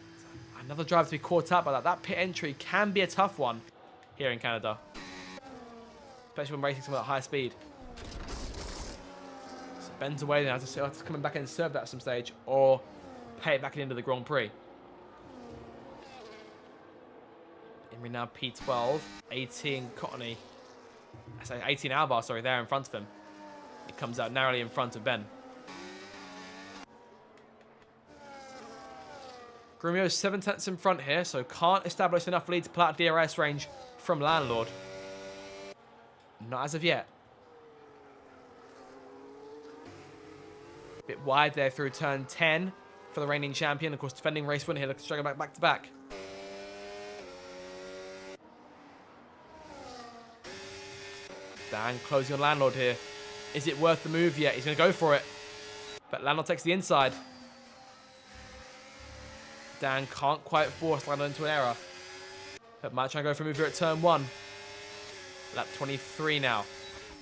[SPEAKER 1] Another driver to be caught up by that. That pit entry can be a tough one here in Canada. Especially when racing someone at high speed. So Ben's away now to come back in and serve that at some stage. Or pay it back into the Grand Prix. Imrie now P12. 18 Cottony. I say 18 Alvar, sorry, there in front of him. It comes out narrowly in front of Ben. Grumio's 7 tenths in front here, so can't establish enough lead to pull out DRS range from Landlord. Not as of yet. Bit wide there through turn 10 for the reigning champion. Of course, defending race winner here, looking to struggle back to back. Dan closing on Landlord here. Is it worth the move yet? He's going to go for it. But Landlord takes the inside. Dan can't quite force Landlord into an error. But might try and go for a move here at turn 1. Lap 23 now.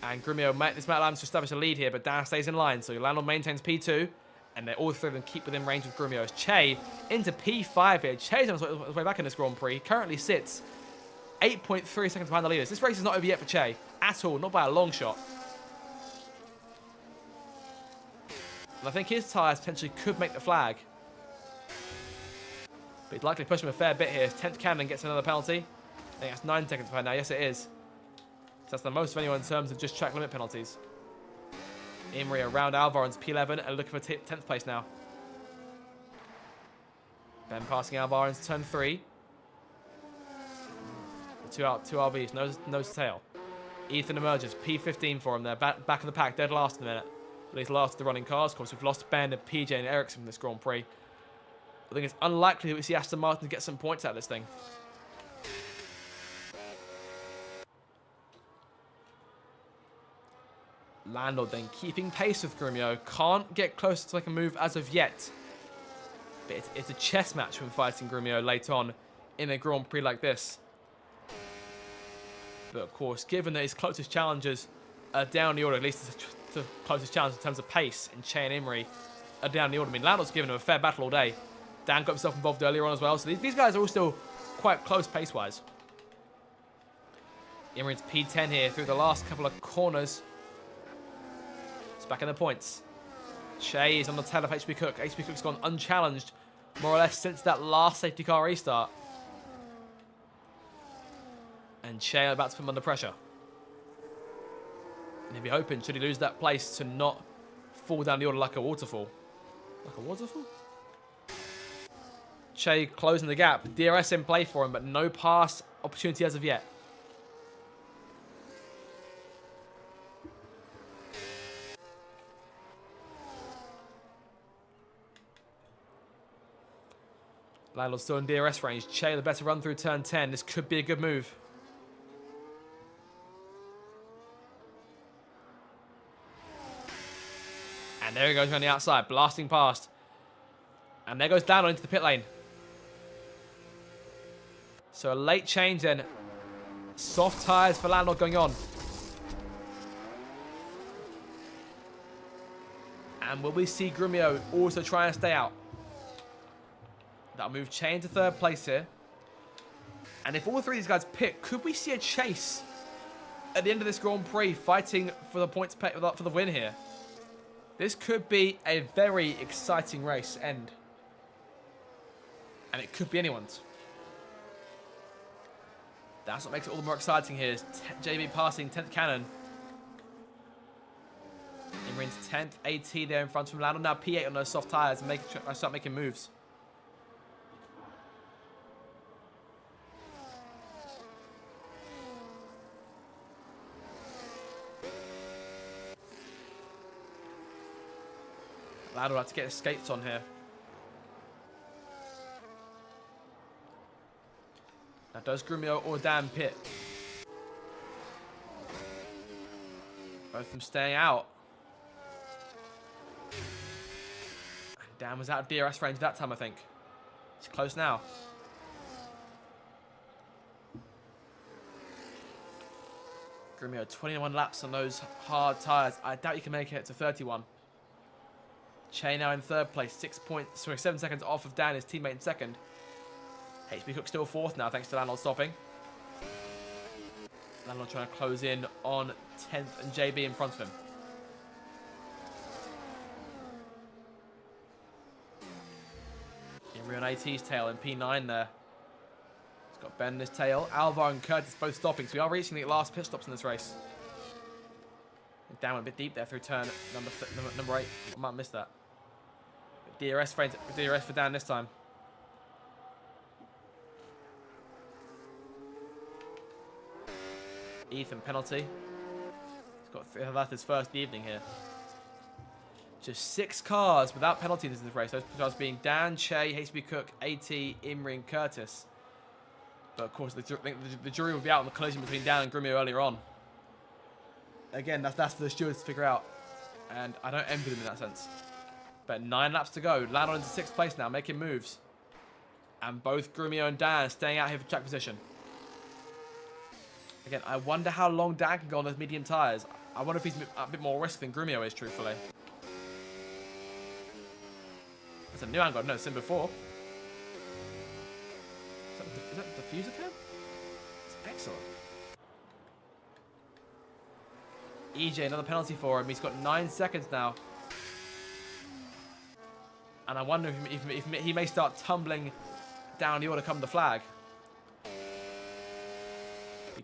[SPEAKER 1] And Grumio, this might allow him to establish a lead here, but Dan stays in line. So Landlord maintains P2. And all three of them keep within range with Grumio. As Che into P5 here. Che's on his way back in this Grand Prix. Currently sits 8.3 seconds behind the leaders. This race is not over yet for Che. At all. Not by a long shot. And I think his tyres potentially could make the flag. But he'd likely push him a fair bit here. 10th Cannon gets another penalty. I think that's 9 seconds behind now. Yes, it is. So that's the most of anyone in terms of just track limit penalties. Imrie around Alvar into P11 and looking for 10th place now. Ben passing Alvar into turn 3. Two RBs, nose to tail. Ethan emerges, P15 for him there. Back in the pack, dead last in a minute. But he's last of the running cars. Of course, we've lost Ben and PJ and Ericsson from this Grand Prix. I think it's unlikely that we see Aston Martin get some points out of this thing. Landlord then keeping pace with Grumio. Can't get close to make a move as of yet. But it's a chess match when fighting Grumio late on in a Grand Prix like this. But of course, given that his closest challengers are down the order, at least the closest challenge in terms of pace, and Che and Imrie are down the order. I mean, Landlord's given him a fair battle all day. Dan got himself involved earlier on as well. So these guys are all still quite close pace-wise. Imrie's P10 here through the last couple of corners. It's back in the points. Che is on the tail of HB Cook. HB Cook's gone unchallenged more or less since that last safety car restart. And Che about to put him under pressure. And he'll be hoping, should he lose that place, to not fall down the order like a waterfall. Like a waterfall? Che closing the gap. DRS in play for him, but no pass opportunity as of yet. Landlord still in DRS range. Che the better run through turn 10. This could be a good move. And there he goes around the outside, blasting past. And there goes Landlord into the pit lane. So a late change then. Soft tyres for Landlord going on. And will we see Grumio also try and stay out? That'll move Che into third place here. And if all three of these guys pit, could we see a chase at the end of this Grand Prix fighting for the points for the win here? This could be a very exciting race end. And it could be anyone's. That's what makes it all the more exciting here. Is JB passing 10th Cannon. Imrie's 10th AT there in front from Landlord. Now P8 on those soft tyres and start making moves. Landlord will have to get his skates on here. Now does Grumio or Dan pit? Both of them staying out. And Dan was out of DRS range that time, I think. It's close now. Grumio, 21 laps on those hard tyres. I doubt you can make it to 31. Che now in third place, 7 seconds off of Dan, his teammate in second. HB Cook still fourth now, thanks to Landlord stopping. Landlord trying to close in on 10th and JB in front of him. Imri on AT's tail and P9 there. He's got Ben in his tail. Alvar and Curtis both stopping, so we are reaching the last pit stops in this race. Down a bit deep there through turn number 8. I might miss that. DRS for Dan this time. Ethan penalty. He's got that's his first evening here. Just 6 cars without penalties in this race. Those cars being Dan, Che, HB Cook, AT, Imri, and Curtis. But of course, the jury will be out on the collision between Dan and Grumio earlier on. Again, that's for the stewards to figure out, and I don't envy them in that sense. But 9 laps to go. Landon into 6th place now, making moves. And both Grumio and Dan staying out here for track position. Again, I wonder how long Dan can go on those medium tyres. I wonder if he's a bit more risk than Grumio is, truthfully. That's a new angle I've never seen before. Is that the diffuser cam? It's excellent. EJ, another penalty for him. He's got 9 seconds now. And I wonder if he may start tumbling down the order come the flag.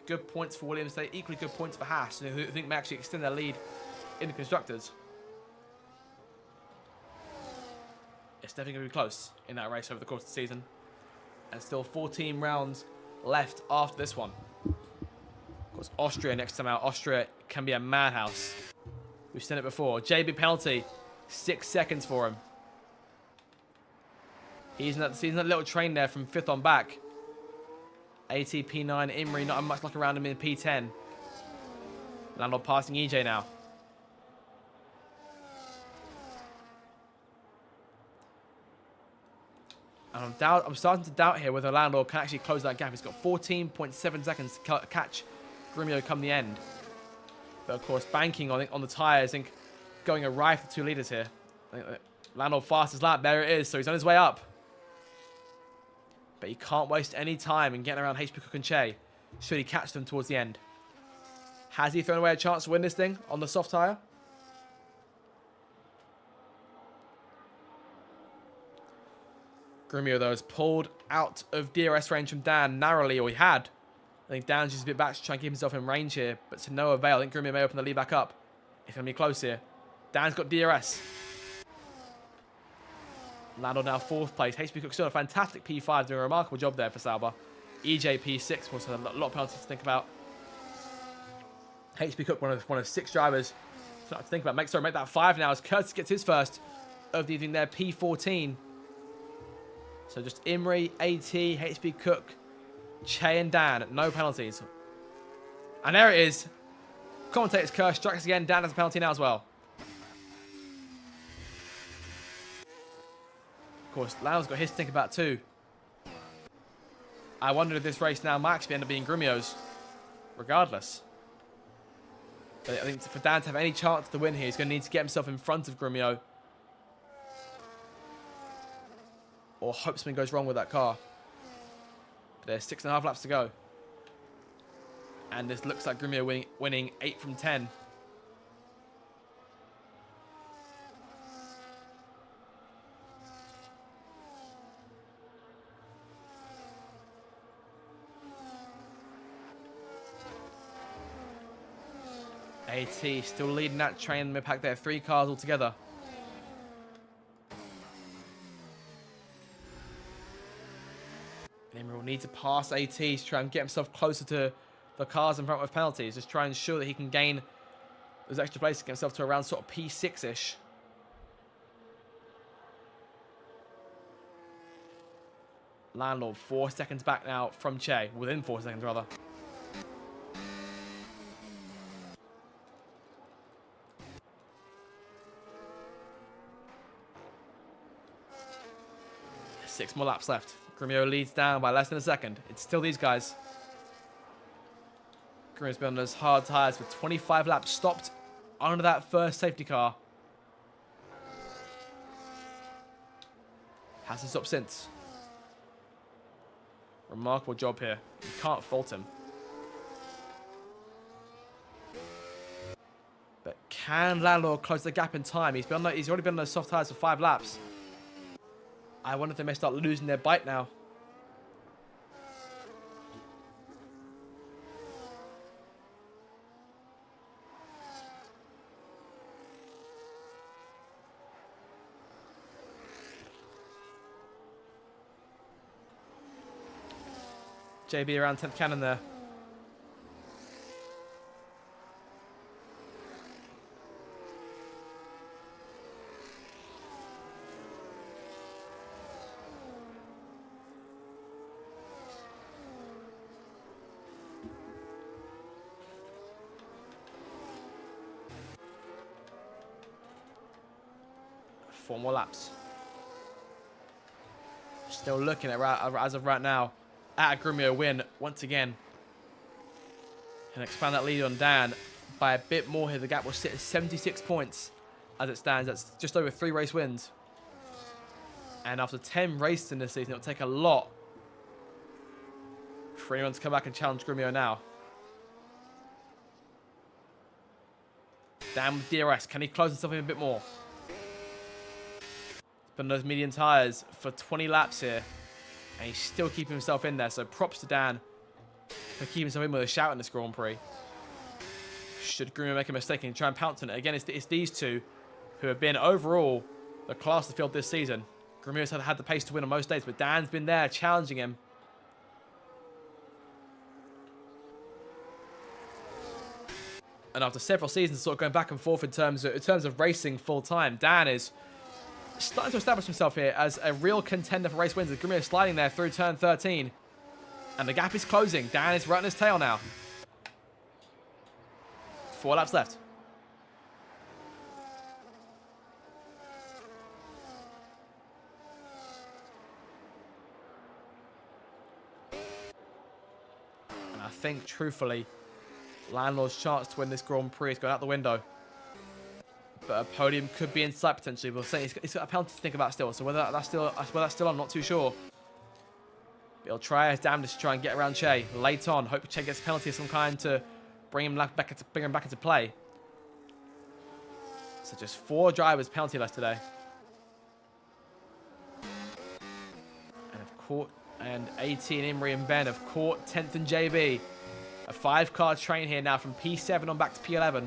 [SPEAKER 1] Good points for Williams today. Equally good points for Haas, who think may actually extend their lead in the Constructors. It's definitely going to be close in that race over the course of the season. And still 14 rounds left after this one. Of course, Austria next time out. Austria can be a madhouse. We've seen it before. JB penalty. 6 seconds for him. He's in that little train there from 5th on back. ATP9, Imri, not much luck around him in P10. Landlord passing EJ now. And I'm starting to doubt here whether Landlord can actually close that gap. He's got 14.7 seconds to catch Grumio come the end. But of course, banking on the tyres, I think going awry for 2 leaders here. Landlord fastest lap, there it is, so he's on his way up. But he can't waste any time in getting around HP Cook and Che, should he catch them towards the end. Has he thrown away a chance to win this thing on the soft tyre? Grumio, though, has pulled out of DRS range from Dan narrowly, or he had. I think Dan's just a bit back to try and keep himself in range here, but to no avail. I think Grumio may open the lead back up. It's going to be close here. Dan's got DRS. Landon now 4th place. HP Cook still a fantastic P5, doing a remarkable job there for Sauber. EJ P6, also a lot of penalties to think about. HP Cook, one of 6 drivers to think about. Make that 5 now as Curtis gets his first of the evening there, P14. So just Imri, AT, HP Cook, Che and Dan, no penalties. And there it is. Commentator's curse strikes again. Dan has a penalty now as well. Of course, Lau's got his to think about too. I wonder if this race now might actually end up being Grumio's, regardless. But I think for Dan to have any chance to win here, he's going to need to get himself in front of Grumio. Or hope something goes wrong with that car. But there's 6.5 laps to go. And this looks like Grumio winning 8 from 10. AT still leading that train in the mid-pack there. 3 cars altogether. Nimrod will need to pass AT to try and get himself closer to the cars in front with penalties. Just try and ensure that he can gain those extra places to get himself to around sort of P6-ish. Landlord 4 seconds back now from Che. Within 4 seconds, rather. Six more laps left. Grumio leads down by less than a second. It's still these guys. Grumio's been on those hard tyres for 25 laps. Stopped under that first safety car. Hasn't stopped since. Remarkable job here. You can't fault him. But can Landlord close the gap in time? He's already been on those soft tires for 5 laps. I wonder if they may start losing their bite now. JB around 10th cannon there. Four more laps. Still looking at, as of right now, at a Grumio win once again. And expand that lead on Dan by a bit more here. The gap will sit at 76 points as it stands. That's just over 3 race wins. And after 10 races in this season, it'll take a lot for anyone to come back and challenge Grumio now. Dan with DRS. Can he close himself in a bit more? He's been on those medium tyres for 20 laps here. And he's still keeping himself in there. So props to Dan for keeping himself in with a shout in this Grand Prix. Should Grumio make a mistake and try and pounce on it? Again, it's these two who have been overall the class of the field this season. Grumio's had the pace to win on most days, but Dan's been there challenging him. And after several seasons sort of going back and forth in terms of racing full time, Dan is starting to establish himself here as a real contender for race wins. With Grumio sliding there through turn 13. And the gap is closing. Dan is right on his tail now. 4 laps left. And I think, truthfully, Landlord's chance to win this Grand Prix has gone out the window. But a podium could be in sight potentially. We'll say he's got a penalty to think about still. So whether that's still on, I'm not too sure. But he'll try his damnedest to try and get around Che late on. Hope Che gets a penalty of some kind to bring him back into play. So just 4 drivers penalty-less today. And 18 Imri and Ben have caught 10th and JB. A 5-car train here now from P7 on back to P11.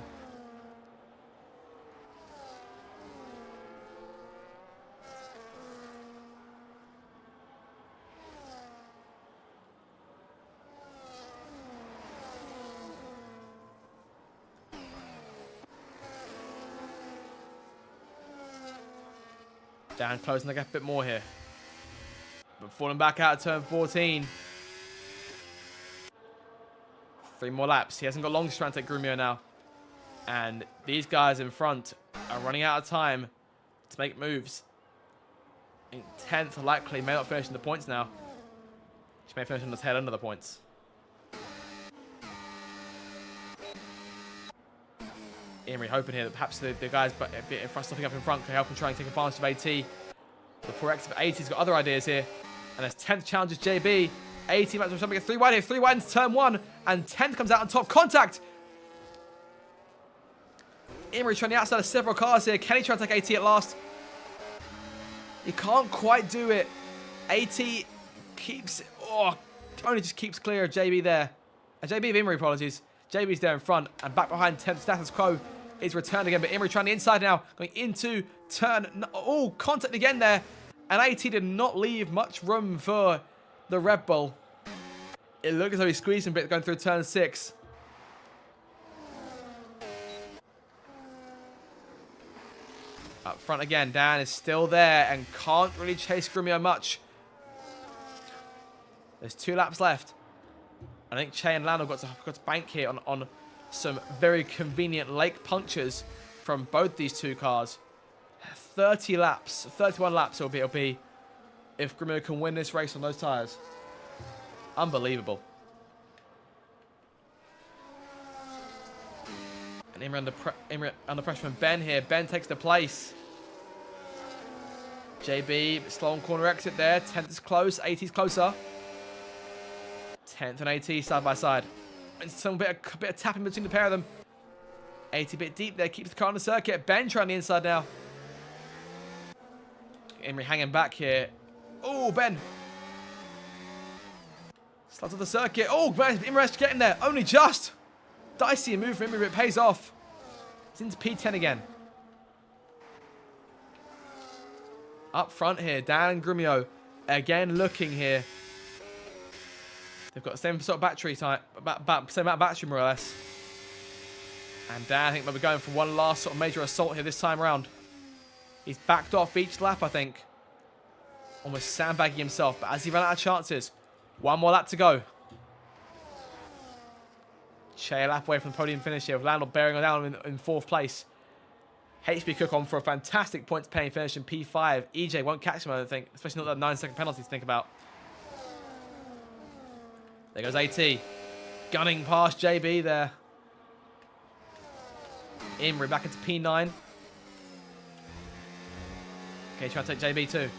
[SPEAKER 1] Dan closing the gap a bit more here. But falling back out of turn 14. 3 more laps. He hasn't got long to try and take Grumio now. And these guys in front are running out of time to make moves. In 10th, likely, may not finish in the points now. She may finish on the tail end of the points. Emery hoping here that perhaps the guys in front, stuffing up in front, can help him try and take advantage of AT. The poor exit of AT's got other ideas here. And as 10th challenges JB, AT might be something. 3 wide here, 3 wide into turn 1, and 10th comes out on top. Contact! Emery trying the outside of several cars here. Can he try and take AT at last? He can't quite do it. AT keeps, only just keeps clear of JB there. And JB of Emery, apologies. JB's there in front, and back behind 10th status quo is returned again, but Emery trying the inside now, going into turn, contact again there, and AT did not leave much room for the Red Bull. It looked as though he squeezed him a bit going through turn 6. Up front again, Dan is still there and can't really chase Grumio much. There's 2 laps left. I think Che and Lando got to bank here on some very convenient lake punctures from both these 2 cars. 31 laps it'll be if Grumio can win this race on those tyres. Unbelievable. And Imre under pressure from Ben here. Ben takes the place. JB, slow on corner exit there. 10th is close. 80's closer. 10th and AT side by side. And some bit of tapping between the pair of them. AT a bit deep there, keeps the car on the circuit. Ben trying the inside now. Imrie hanging back here. Oh, Ben. Slot to the circuit. Oh, Imrie getting there. Only just. Dicey move for Imrie, but it pays off. It's into P10 again. Up front here, Dan and Grumio again looking here. They've got the same sort of battery type, same amount of battery more or less. And Dan, I think, we're going for one last sort of major assault here this time around. He's backed off each lap, I think. Almost sandbagging himself, but as he ran out of chances, one more lap to go. Che a lap away from the podium finish here, with Landau bearing down in 4th place. HB Cook on for a fantastic points paying finish in P5. EJ won't catch him, I don't think, especially not that 9-second penalty to think about. There goes AT. Gunning past JB there. Imrie back into P9. Okay, trying to take JB too.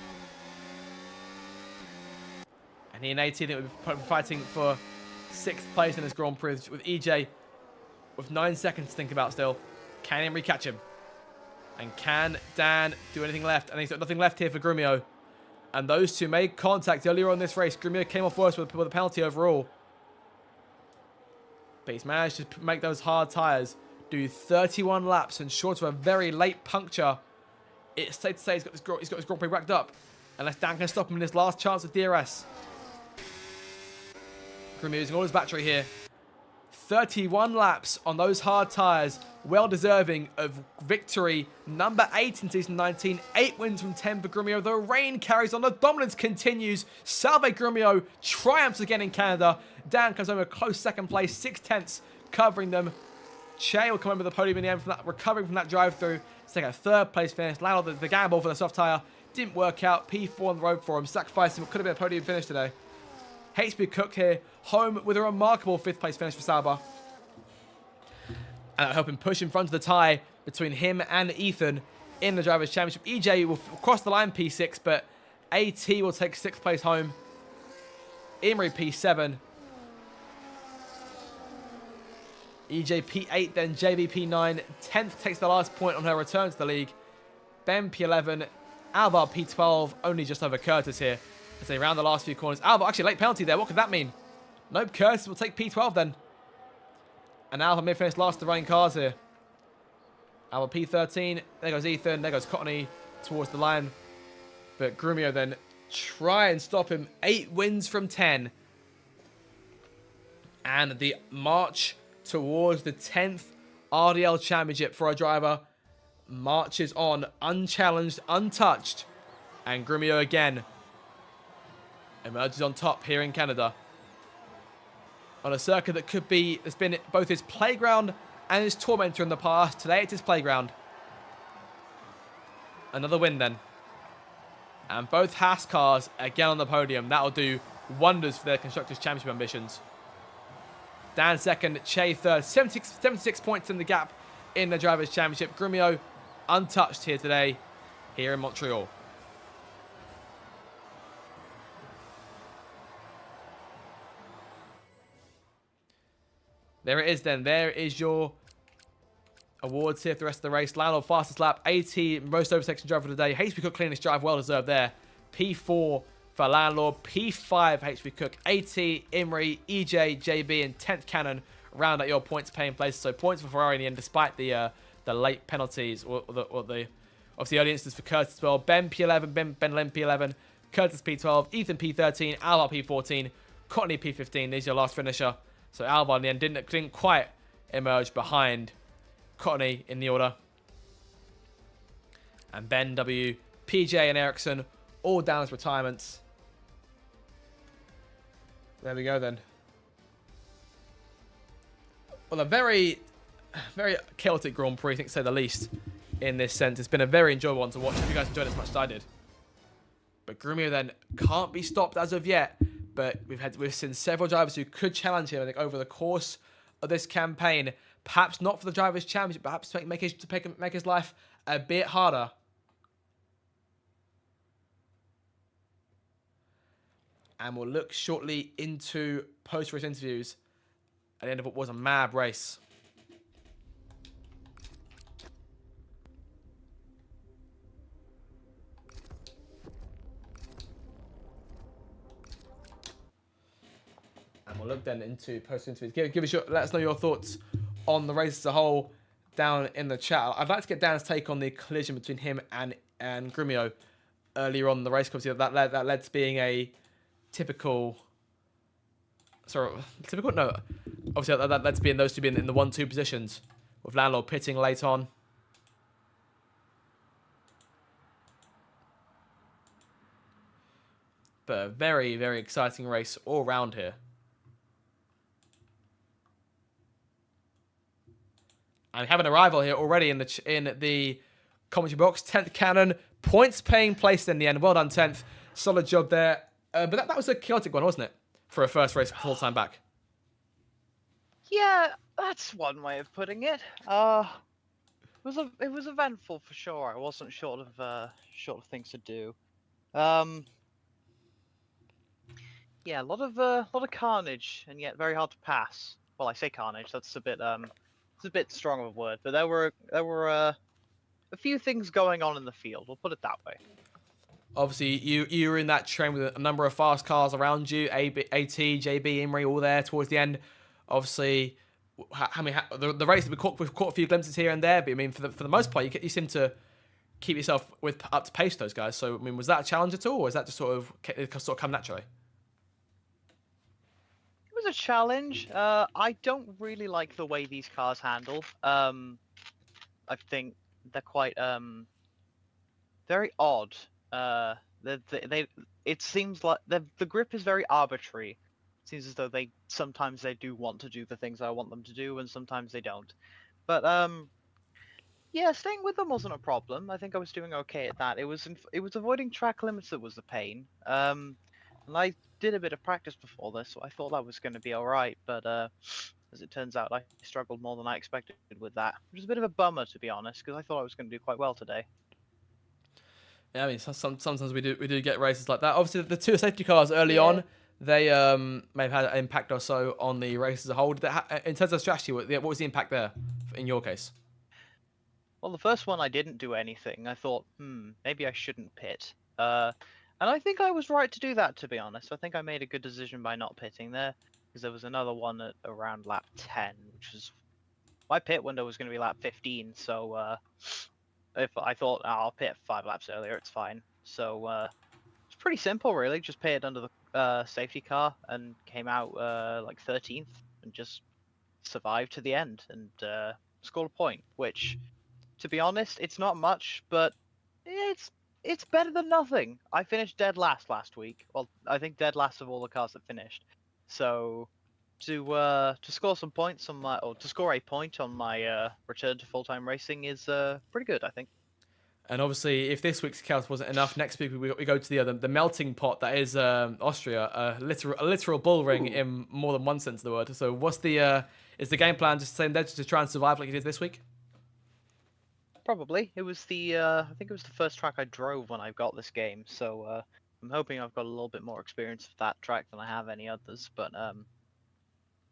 [SPEAKER 1] And he and AT, I think, will be fighting for 6th place in this Grand Prix with EJ with 9 seconds to think about still. Can Imrie catch him? And can Dan do anything left? And he's got nothing left here for Grumio. And those two made contact earlier on this race. Grumio came off worse with a penalty overall. But he's managed to make those hard tyres do 31 laps, and short of a very late puncture, it's safe to say he's got his Grand Prix racked up. Unless Dan can stop him in his last chance of DRS. Grumio using all his battery here. 31 laps on those hard tyres. Well deserving of victory. Number 8 in season 19. 8 wins from 10 for Grumio. The rain carries on. The dominance continues. Salve Grumio triumphs again in Canada. Dan comes home a close 2nd place. 6/10 covering them. Che will come over the podium in the end from that, recovering from that drive-through. It's like a 3rd place finish. Landau, the gamble for the soft tyre didn't work out. P4 on the road for him. Sacrificing what could have been a podium finish today. HB Cook here, home with a remarkable 5th place finish for Sauber. And that'll help him push in front of the tie between him and Ethan in the Drivers' Championship. EJ will cross the line P6, but AT will take 6th place home. Imrie P7. EJ P8, then JB P9. 10th takes the last point on her return to the league. Ben P11. Alvar P12, only just over Curtis here as they round the last few corners. Alvar, actually, late penalty there. What could that mean? Nope, Curtis will take P12 then. And Alvar may finish last of the running cars here. Alvar P13. There goes Ethan. There goes Cottony towards the line. But Grumio then try and stop him. 8 wins from 10. And the march towards the 10th RDL Championship for a driver marches on, unchallenged, untouched. And Grumio again emerges on top here in Canada. On a circuit that could be, it's been both his playground and his tormentor in the past. Today it's his playground. Another win then. And both Haas cars again on the podium. That'll do wonders for their Constructors' Championship ambitions. Dan 2nd, Che 3rd. 76 points in the gap in the Drivers' Championship. Grumio untouched here today, here in Montreal. There it is then. There is your awards here for the rest of the race. Landau, fastest lap. AT, most overtaken driver of the day. HB Cook, cleanest drive, well deserved there. P4 for Landau. P5, HB Cook. AT, Imrie, EJ, JB, and 10th Cannon round out your points paying places. So points for Ferrari in the end, despite the late penalties or the obviously early instance for Curtis as well. Ben P11, Ben Lim P11, Curtis P12, Ethan P13, Alvar P14, Cottony P15. There's your last finisher. So Alvar in the end didn't quite emerge behind Cottony in the order. And Ben W, PJ and Ericsson all down as retirements. There we go then. Well, a very, very chaotic Grand Prix, I think, to say the least, in this sense. It's been a very enjoyable one to watch. I hope you guys enjoyed it as much as I did. But Grumio then can't be stopped as of yet. But we've seen several drivers who could challenge him, I think, over the course of this campaign. Perhaps not for the Drivers' Championship, perhaps to make his life a bit harder. And we'll look shortly into post-race interviews at the end of what was a mad race. And we'll look then into post-interviews. Let us know your thoughts on the race as a whole down in the chat. I'd like to get Dan's take on the collision between him and Grumio earlier on in the race. Obviously, that led to being a typical. Sorry, typical? No. Obviously, that led to being those two being in the 1-2 positions, with Landlord pitting late on. But a very, very exciting race all round here. And we have an arrival here already in the commentary box. 10th Cannon, points paying place in the end. Well done, 10th. Solid job there. But that was a chaotic one, wasn't it? For a first race full time back.
[SPEAKER 2] Yeah, that's one way of putting it. It was eventful for sure. I wasn't short of things to do. Yeah, a lot of carnage, and yet very hard to pass. Well, I say carnage. That's a bit it's a bit strong of a word, but there were a few things going on in the field. We'll put it that way.
[SPEAKER 1] Obviously, you were in that train with a number of fast cars around you. AT, JB, Imri, all there towards the end. Obviously, the race we've caught a few glimpses here and there, but I mean, for the most part, you seem to keep yourself up to pace those guys. So I mean, was that a challenge at all, or is that just sort of come naturally?
[SPEAKER 2] It was a challenge. I don't really like the way these cars handle. I think they're quite very odd. It seems like the grip is very arbitrary. It seems as though sometimes they do want to do the things I want them to do, and sometimes they don't. But yeah, staying with them wasn't a problem. I think I was doing okay at that. It was avoiding track limits that was the pain. And I did a bit of practice before this, so I thought that was going to be all right. But as it turns out, I struggled more than I expected with that, which is a bit of a bummer, to be honest, because I thought I was going to do quite well today.
[SPEAKER 1] Yeah, I mean, sometimes we do get races like that. Obviously, the two safety cars early on, they may have had an impact or so on the race as a whole. In terms of strategy, what was the impact there in your case?
[SPEAKER 2] Well, the first one I didn't do anything. I thought, maybe I shouldn't pit. And I think I was right to do that, to be honest. I think I made a good decision by not pitting there, because there was another one at around lap 10, which was my pit window was going to be lap 15. So if I thought I'll pit 5 laps earlier, it's fine. So it's pretty simple, really. Just pitted under the safety car and came out like 13th and just survived to the end and scored a point, which, to be honest, it's not much, but it's better than nothing. I finished dead last week. Well, I think dead last of all the cars that finished. So to score some points on my, or to score a point on my return to full-time racing is pretty good, I think.
[SPEAKER 1] And obviously, if this week's chaos wasn't enough, next week we go to the melting pot that is Austria, a literal bull ring in more than one sense of the word. So, what's is the game plan just the same there, just to try and survive like you did this week?
[SPEAKER 2] Probably. It was I think it was the first track I drove when I got this game, so I'm hoping I've got a little bit more experience with that track than I have any others. But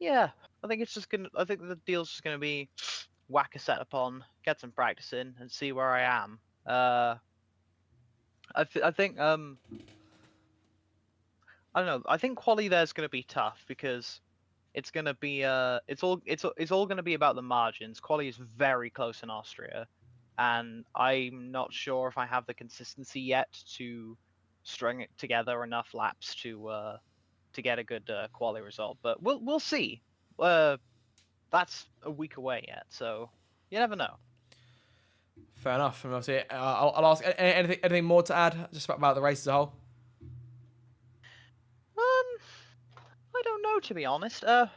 [SPEAKER 2] yeah, I think the deal's just gonna be whack a setup on, get some practice in, and see where I am. I think I don't know. I think quali there's gonna be tough because it's gonna be it's all gonna be about the margins. Quali is very close in Austria, and I'm not sure if I have the consistency yet to string it together enough laps to get a good quali result. But we'll see. That's a week away yet, so you never know.
[SPEAKER 1] Fair enough. And obviously, I'll ask anything more to add just about the race as a whole.
[SPEAKER 2] I don't know, to be honest. I'm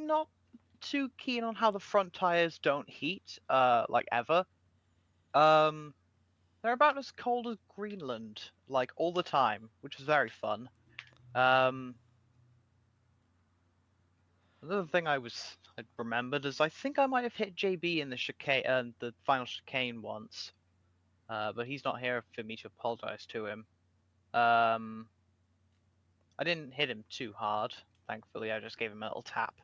[SPEAKER 2] not too keen on how the front tires don't heat, like ever. They're about as cold as Greenland, like all the time, which is very fun. Another thing I remembered is I think I might have hit JB in the final chicane once, but he's not here for me to apologize to him. I didn't hit him too hard. Thankfully, I just gave him a little tap,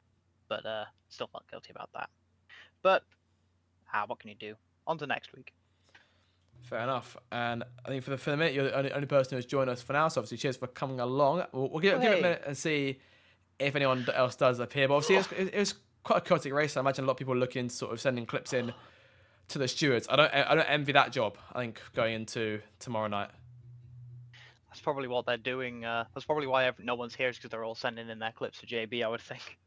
[SPEAKER 2] but still felt guilty about that. But what can you do? On to next week.
[SPEAKER 1] Fair enough. And I think for the minute, you're the only person who's joined us for now. So obviously, cheers for coming along. We'll give it a
[SPEAKER 2] Hey.
[SPEAKER 1] minute and see if anyone else does appear. But obviously, it was quite a chaotic race. I imagine a lot of people looking, sort of sending clips in to the stewards. I don't envy that job. I think going into tomorrow night.
[SPEAKER 2] That's probably what they're doing. That's probably why no one's here, is because they're all sending in their clips for JB, I would think.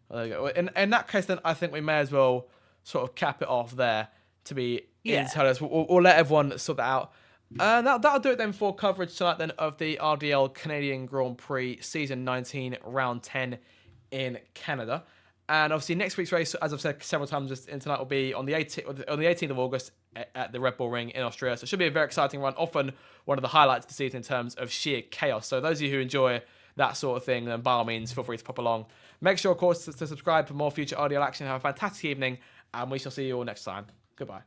[SPEAKER 1] Well, there you go. In that case, then I think we may as well sort of cap it off there to be inside. We'll let everyone sort that out. And that'll do it then for coverage tonight then of the RDL Canadian Grand Prix Season 19 Round 10 in Canada. And obviously next week's race, as I've said several times in tonight, will be on the 18th of August at the Red Bull Ring in Australia. So it should be a very exciting run. Often one of the highlights of the season in terms of sheer chaos. So those of you who enjoy that sort of thing, then by all means, feel free to pop along. Make sure, of course, to subscribe for more future RDL action. Have a fantastic evening, and we shall see you all next time. Goodbye.